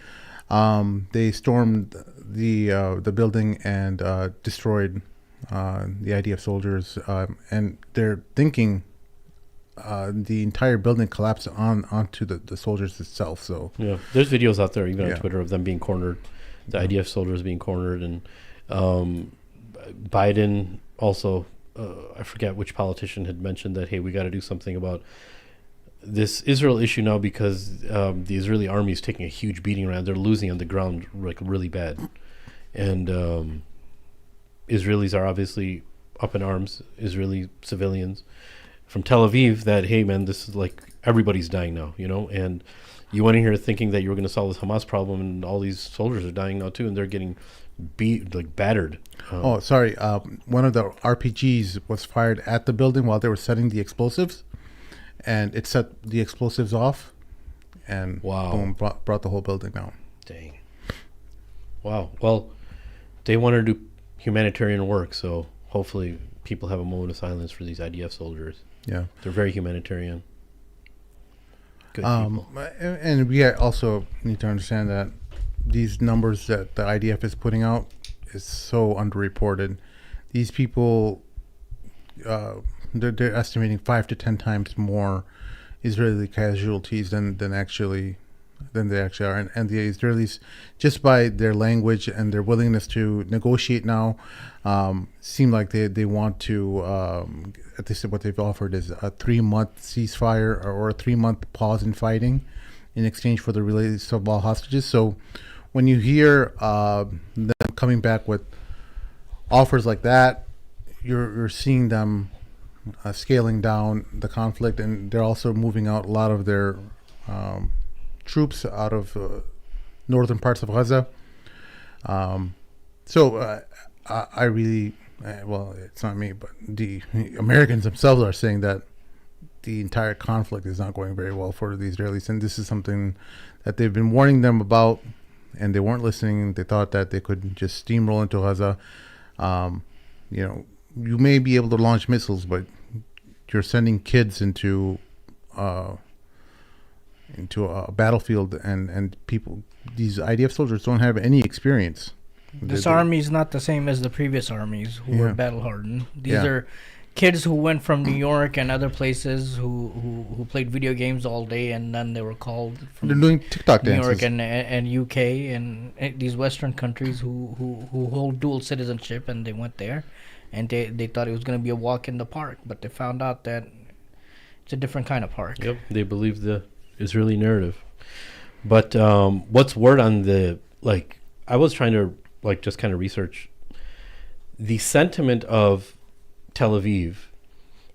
They stormed the building and destroyed the IDF soldiers, and they're thinking the entire building collapsed onto the soldiers itself. So yeah, there's videos out there even on Twitter of them being cornered, the IDF soldiers being cornered, and Biden also, I forget which politician had mentioned that, hey, we got to do something about this Israel issue now, because the Israeli army is taking a huge beating around. They're losing on the ground like really bad, and Israelis are obviously up in arms. Israeli civilians from Tel Aviv that, hey man, this is like everybody's dying now, and you went in here thinking that you were going to solve this Hamas problem, and all these soldiers are dying now too, and they're getting battered. One of the RPGs was fired at the building while they were setting the explosives, and it set the explosives off, and boom, brought the whole building down. Dang. Wow. Well, they want to do humanitarian work, so hopefully people have a moment of silence for these IDF soldiers. Yeah. They're very humanitarian. Good people. And we also need to understand that these numbers that the IDF is putting out is so underreported. These people, they're estimating 5 to 10 times more Israeli casualties than they actually are, and the Israelis, just by their language and their willingness to negotiate now, seem like they want to. At least what they've offered is a 3-month ceasefire or a 3-month pause in fighting in exchange for the release of all hostages. So when you hear them coming back with offers like that, you're seeing them scaling down the conflict, and they're also moving out a lot of their troops out of northern parts of Gaza. So I really, it's not me, but the Americans themselves are saying that the entire conflict is not going very well for the Israelis, and this is something that they've been warning them about, and they weren't listening. They thought that they could just steamroll into Gaza. You may be able to launch missiles, but you're sending kids into a battlefield, and people, these IDF soldiers don't have any experience. This army is not the same as the previous armies who were battle hardened. These are kids who went from New York and other places who played video games all day, and then they were called from They're doing TikTok New dances. York and UK and these Western countries who hold dual citizenship, and they went there, and they thought it was going to be a walk in the park, but they found out that it's a different kind of park. Yep, they believe the Israeli narrative. But what's word on the, I was trying to just kind of research the sentiment of Tel Aviv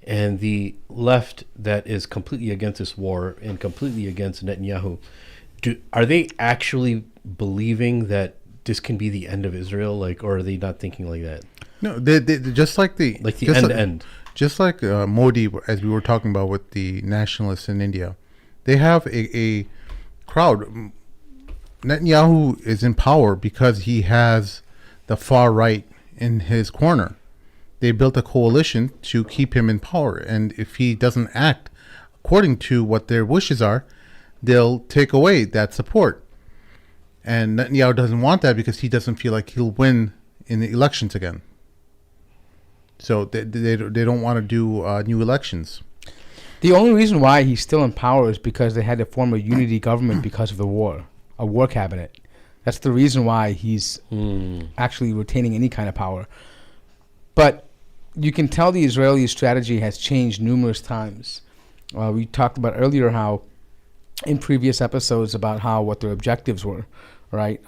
and the left that is completely against this war and completely against Netanyahu. Are they actually believing that this can be the end of Israel? Like, or are they not thinking like that? No, they just like the End to end. Just like Modi, as we were talking about with the nationalists in India, they have a crowd. Netanyahu is in power because he has the far right in his corner. They built a coalition to keep him in power, and if he doesn't act according to what their wishes are, they'll take away that support. And Netanyahu doesn't want that because he doesn't feel like he'll win in the elections again. So they don't want to do new elections. The only reason why he's still in power is because they had to form a unity government because of the war, a war cabinet. That's the reason why he's actually retaining any kind of power. But you can tell the Israeli strategy has changed numerous times. We talked about earlier how, in previous episodes, about how what their objectives were, right?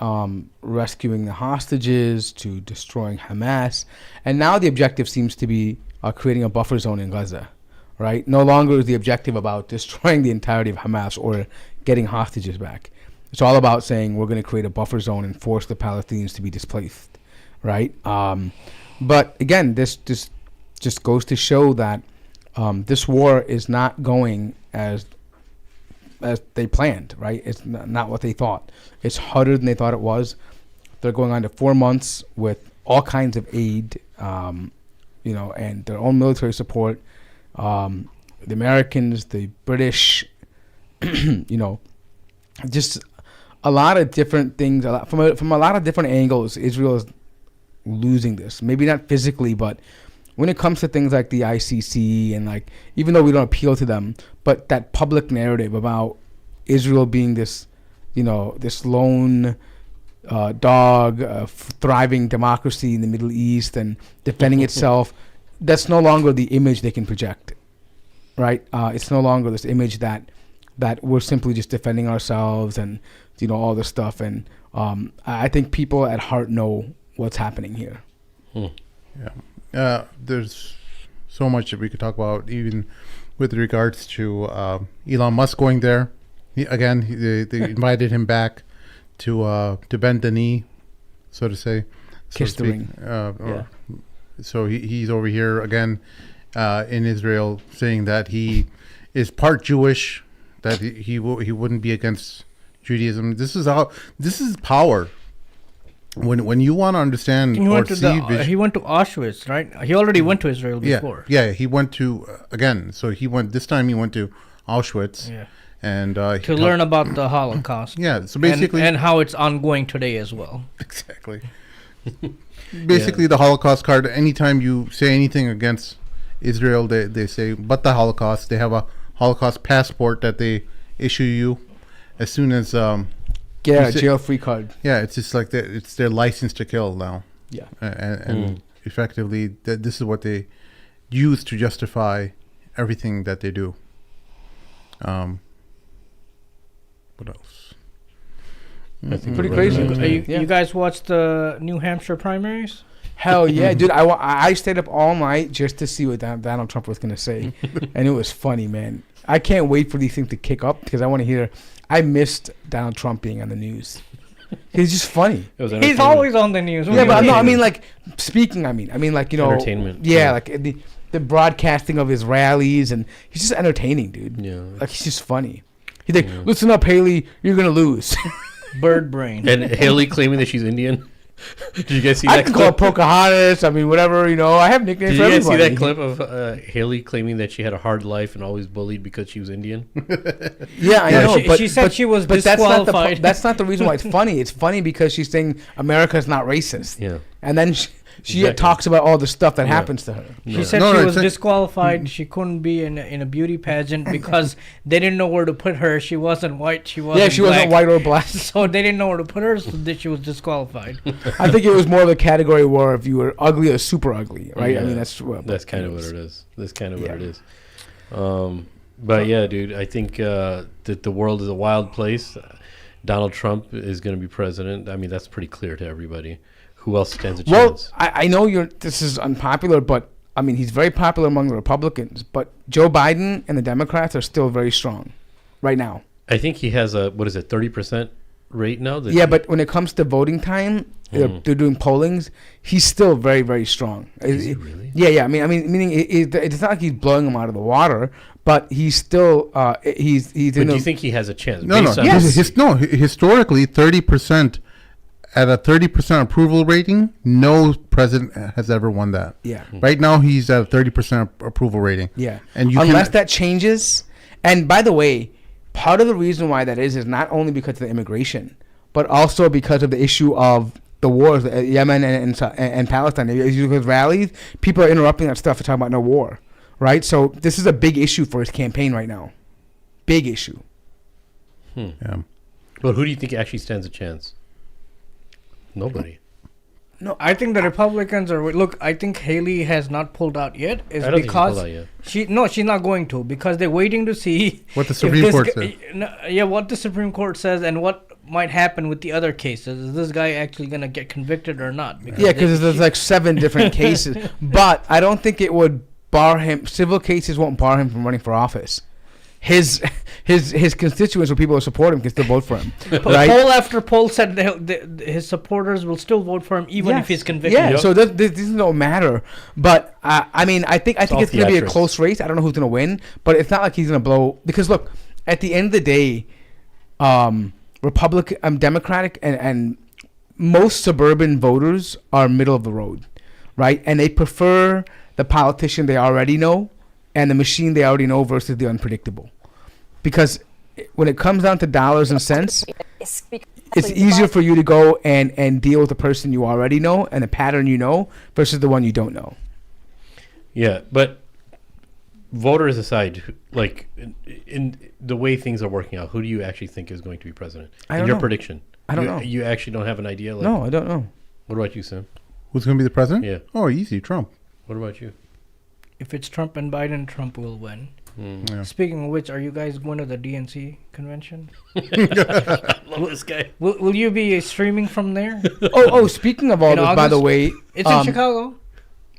Rescuing the hostages to destroying Hamas. And now the objective seems to be creating a buffer zone in Gaza, right? No longer is the objective about destroying the entirety of Hamas or getting hostages back. It's all about saying we're going to create a buffer zone and force the Palestinians to be displaced, right? But again, this just goes to show that this war is not going as they planned, right? It's not what they thought. It's harder than they thought it was. They're going on to 4 months with all kinds of aid, and their own military support. The Americans, the British, just a lot of different things. From a lot of different angles, Israel is losing this. Maybe not physically, but when it comes to things like the ICC and like, even though we don't appeal to them, but that public narrative about Israel being this, this lone dog, thriving democracy in the Middle East and defending itself, that's no longer the image they can project, right? It's no longer this image that we're simply just defending ourselves and, all this stuff. And I think people at heart know what's happening here. Yeah. There's so much that we could talk about, even with regards to Elon Musk going there. They invited him back to bend the knee, so to say. Kiss the ring. So he's over here again in Israel saying that he is part Jewish, that he wouldn't be against Judaism. This is power. When you want to understand he went to Auschwitz, right? He already went to Israel before. Yeah, he went to again. So this time he went to Auschwitz. Yeah. And to learn about the Holocaust. Yeah, so basically and how it's ongoing today as well. Exactly. Basically, the Holocaust card. Anytime you say anything against Israel, they say, but the Holocaust. They have a Holocaust passport that they issue you as soon as a jail-free card. Yeah, it's just like it's their license to kill now. Yeah, and effectively, this is what they use to justify everything that they do. What else? I think pretty crazy. You guys watched the New Hampshire primaries? Hell yeah, dude! I stayed up all night just to see what Donald Trump was gonna say, and it was funny, man. I can't wait for these things to kick up because I want to hear. I missed Donald Trump being on the news. He's just funny. He's always on the news. Yeah, but no, I mean like speaking. I mean like entertainment. Yeah, like the broadcasting of his rallies, and he's just entertaining, dude. Yeah, like he's just funny. He's like, listen up, Haley, you're gonna lose. Bird brain. And Haley claiming that she's Indian. Did you guys see I that can clip? call her Pocahontas. I mean, whatever, I have nicknames for everybody. Did you guys see that clip of Haley claiming that she had a hard life and always bullied because she was Indian? Yeah, I know. She said she was disqualified. That's not the reason why it's funny. It's funny because she's saying America's not racist. Yeah. And then she talks about all the stuff that happens to her. She said she was disqualified. She couldn't be in a beauty pageant because they didn't know where to put her. She wasn't white. She wasn't wasn't white or black. So they didn't know where to put her, so that she was disqualified. I think it was more of a category where if you were ugly or super ugly, right? Yeah. I mean, that's kind of what it is. That's kind of what it is. But yeah, dude, I think that the world is a wild place. Donald Trump is going to be president. I mean, that's pretty clear to everybody. Who else stands a chance? Well, I know this is unpopular, but I mean, he's very popular among the Republicans. But Joe Biden and the Democrats are still very strong right now. I think he has 30% rate now? Yeah, but when it comes to voting time, they're doing pollings. He's still very, very strong. Is he really? Yeah. I mean, meaning it's not like he's blowing him out of the water, but he's still he's. But do you think he has a chance? No. Historically, 30%. At a 30% approval rating, no president has ever won that. Yeah. Right now, he's at a 30% approval rating. Yeah. And unless that changes, and by the way, part of the reason why that is not only because of the immigration, but also because of the issue of the wars, Yemen and Palestine. As you look at rallies, people are interrupting that stuff to talk about no war, right? So this is a big issue for his campaign right now. Big issue. Yeah. Well, who do you think actually stands a chance? Nobody. No, I think the Republicans are. Look, I think Haley has not pulled out yet. Is I don't because think she's pulled out yet. she's not going to, because they're waiting to see What the if Supreme this Court gu- says. what the Supreme Court says and what might happen with the other cases. Is this guy actually gonna get convicted or not? Yeah, because there's like 7 different cases, but I don't think it would bar him. Civil cases won't bar him from running for office. His constituents or people who support him can still vote for him. Right? Poll after poll said his supporters will still vote for him even if he's convicted. Yeah, so this don't matter. But I mean, I think it's going to be a close race. I don't know who's going to win, but it's not like he's going to blow. Because look, at the end of the day, Democratic and most suburban voters are middle of the road, right? And they prefer the politician they already know and the machine they already know versus the unpredictable. Because when it comes down to dollars and cents, it's easier for you to go and deal with the person you already know and the pattern you know versus the one you don't know. Yeah, but voters aside, like in the way things are working out, who do you actually think is going to be president? I don't in your know. prediction? I don't know. You actually don't have an idea? Like, No, I don't know. What about you, Sam? Who's going to be the president? Yeah. Oh, easy, Trump. What about you? If it's Trump and Biden, Trump will win. Yeah. Speaking of which, are you guys going to the DNC convention? Love this guy. Will you be streaming from there? Speaking of all In this, by the August? way, It's in Chicago.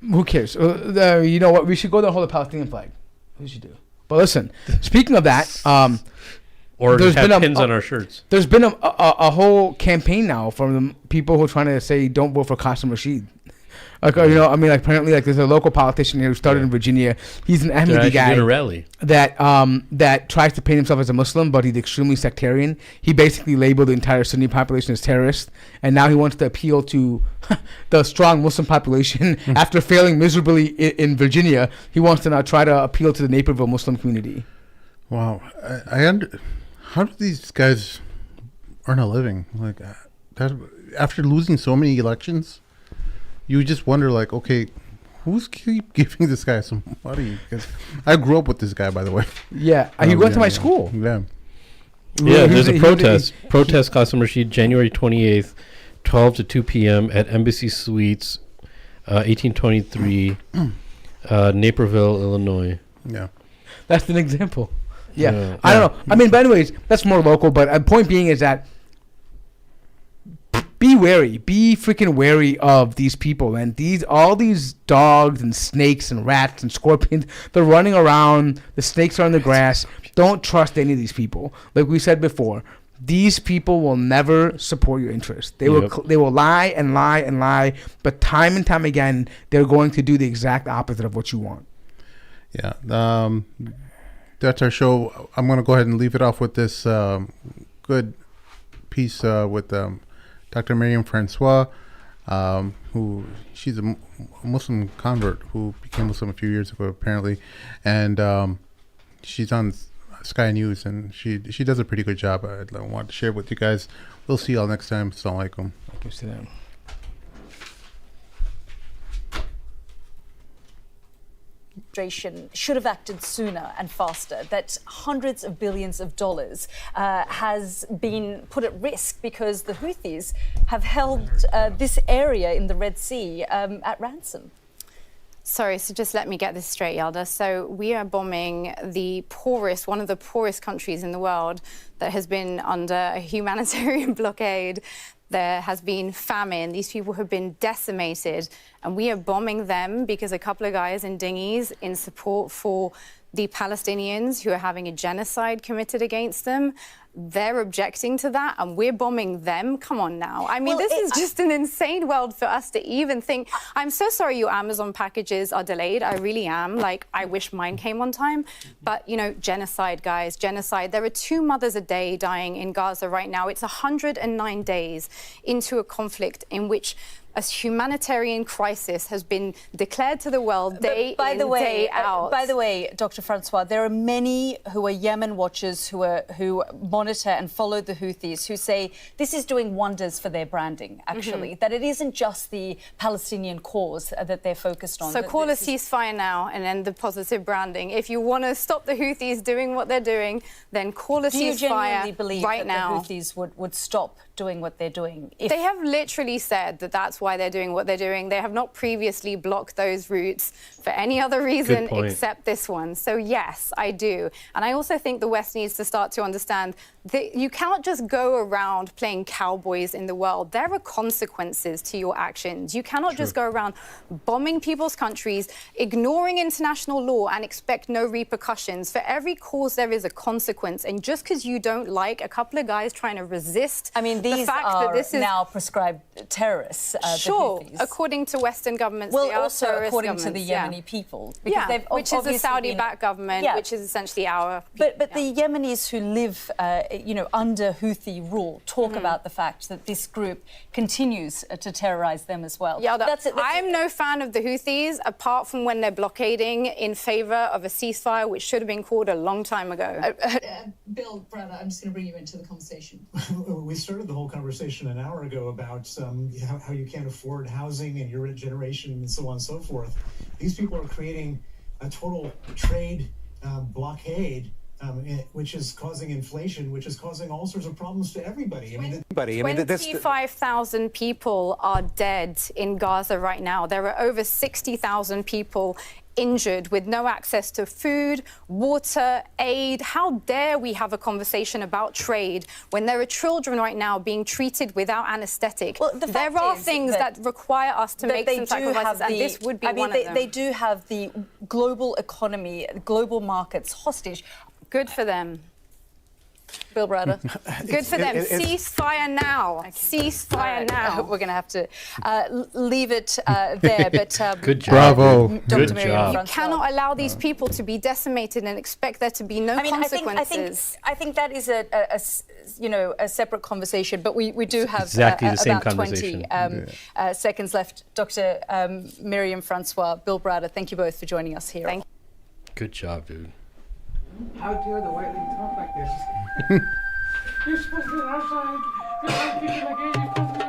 who cares? You know what? We should go there and hold a Palestinian flag. We should do. But listen, speaking of that, Or there's have been pins on our shirts. there's been a whole campaign now from the people who are trying to say don't vote for Qasim Rashid. Like, apparently, like, there's a local politician here who started in Virginia. He's an Ahmadi guy Did a rally. that tries to paint himself as a Muslim, but he's extremely sectarian. He basically labeled the entire Sunni population as terrorists, and now he wants to appeal to the strong Muslim population after failing miserably in Virginia. He wants to now try to appeal to the Naperville Muslim community. Wow. How do these guys earn a living? Like, after losing so many elections, you just wonder, like, okay, who's keep giving this guy some money? Because I grew up with this guy, by the way. Yeah, he went to my school. Yeah. Yeah, there's a protest. Protest Qasim Rashid, January 28th, 12 to 2 p.m. at Embassy Suites, 1823, Naperville, Illinois. Yeah. That's an example. Yeah. Yeah. I don't know. I mean, by the way, that's more local, but point being is that be wary. Be freaking wary of these people. And all these dogs and snakes and rats and scorpions, they're running around. The snakes are in the grass. Don't trust any of these people. Like we said before, these people will never support your interest. They will lie and lie and lie, but time and time again, they're going to do the exact opposite of what you want. Yeah. That's our show. I'm going to go ahead and leave it off with this good piece with Dr. Miriam Francois, who she's a Muslim convert who became Muslim a few years ago, apparently, and she's on Sky News, and she does a pretty good job. I want to share it with you guys. We'll see y'all next time. Assalamu alaikum. Should have acted sooner and faster, that hundreds of billions of dollars has been put at risk because the Houthis have held this area in the Red Sea at ransom. Sorry, so just let me get this straight, Yalda. So we are bombing one of the poorest countries in the world that has been under a humanitarian blockade. There has been famine. These people have been decimated, and we are bombing them because a couple of guys in dinghies in support for the Palestinians who are having a genocide committed against them they're objecting to that and we're bombing them. Come on now. I mean, Well, this is just an insane world for us to even think. I'm so sorry your Amazon packages are delayed. I really am. Like, I wish mine came on time. But, you know, genocide, guys, genocide. There are 2 mothers a day dying in Gaza right now. It's 109 days into a conflict in which a humanitarian crisis has been declared to the world day in, day out. By the way, Dr. Francois, there are many who are Yemen watchers who monitor and follow the Houthis who say this is doing wonders for their branding, actually, that it isn't just the Palestinian cause that they're focused on. So call a ceasefire now and end the positive branding. If you want to stop the Houthis doing what they're doing, then call a Do you genuinely ceasefire believe right that now. the Houthis would stop doing what they're doing? They have literally said that that's why they're doing what they're doing. They have not previously blocked those routes for any other reason except this one. So yes, I do. And I also think the West needs to start to understand that you cannot just go around playing cowboys in the world. There are consequences to your actions. You cannot just go around bombing people's countries, ignoring international law and expect no repercussions. For every cause there is a consequence. And just because you don't like a couple of guys trying to resist, I mean, these are now prescribed terrorists. Sure, the Houthis. according to Western governments, Well, they are also terrorist according to the governments, Yemeni people, because they've which is a obviously Saudi-backed government, which is essentially our. But the Yemenis who live, you know, under Houthi rule talk about the fact that this group continues to terrorize them as well. Yeah, I'm no fan of the Houthis, apart from when they're blockading in favor of a ceasefire, which should have been called a long time ago. Bill, Brad, I'm just going to bring you into the conversation. We started the whole conversation an hour ago about how you can't afford housing and your generation and so on and so forth. These people are creating a total trade blockade, which is causing inflation, which is causing all sorts of problems to everybody. 25,000 people are dead in Gaza right now. There are over 60,000 people injured with no access to food, water, aid. How dare we have a conversation about trade when there are children right now being treated without anesthetic? Well, there are things that require us to make some sacrifices, and this would be one of them. They do have the global economy, global markets hostage. Good for them. Bill Browder. Good for them. Ceasefire now. Ceasefire now. We're going to have to leave it there. But good job. Bravo. Dr. Good Miriam job. You Francois. cannot allow these people to be decimated and expect there to be no consequences. I think that is a separate conversation. But we do have exactly the same about 20 conversation. seconds left. Dr. Miriam Francois, Bill Browder, thank you both for joining us here. Thank you. Good job, dude. How dare the white lady talk like this? You're supposed to be outside. You're supposed to be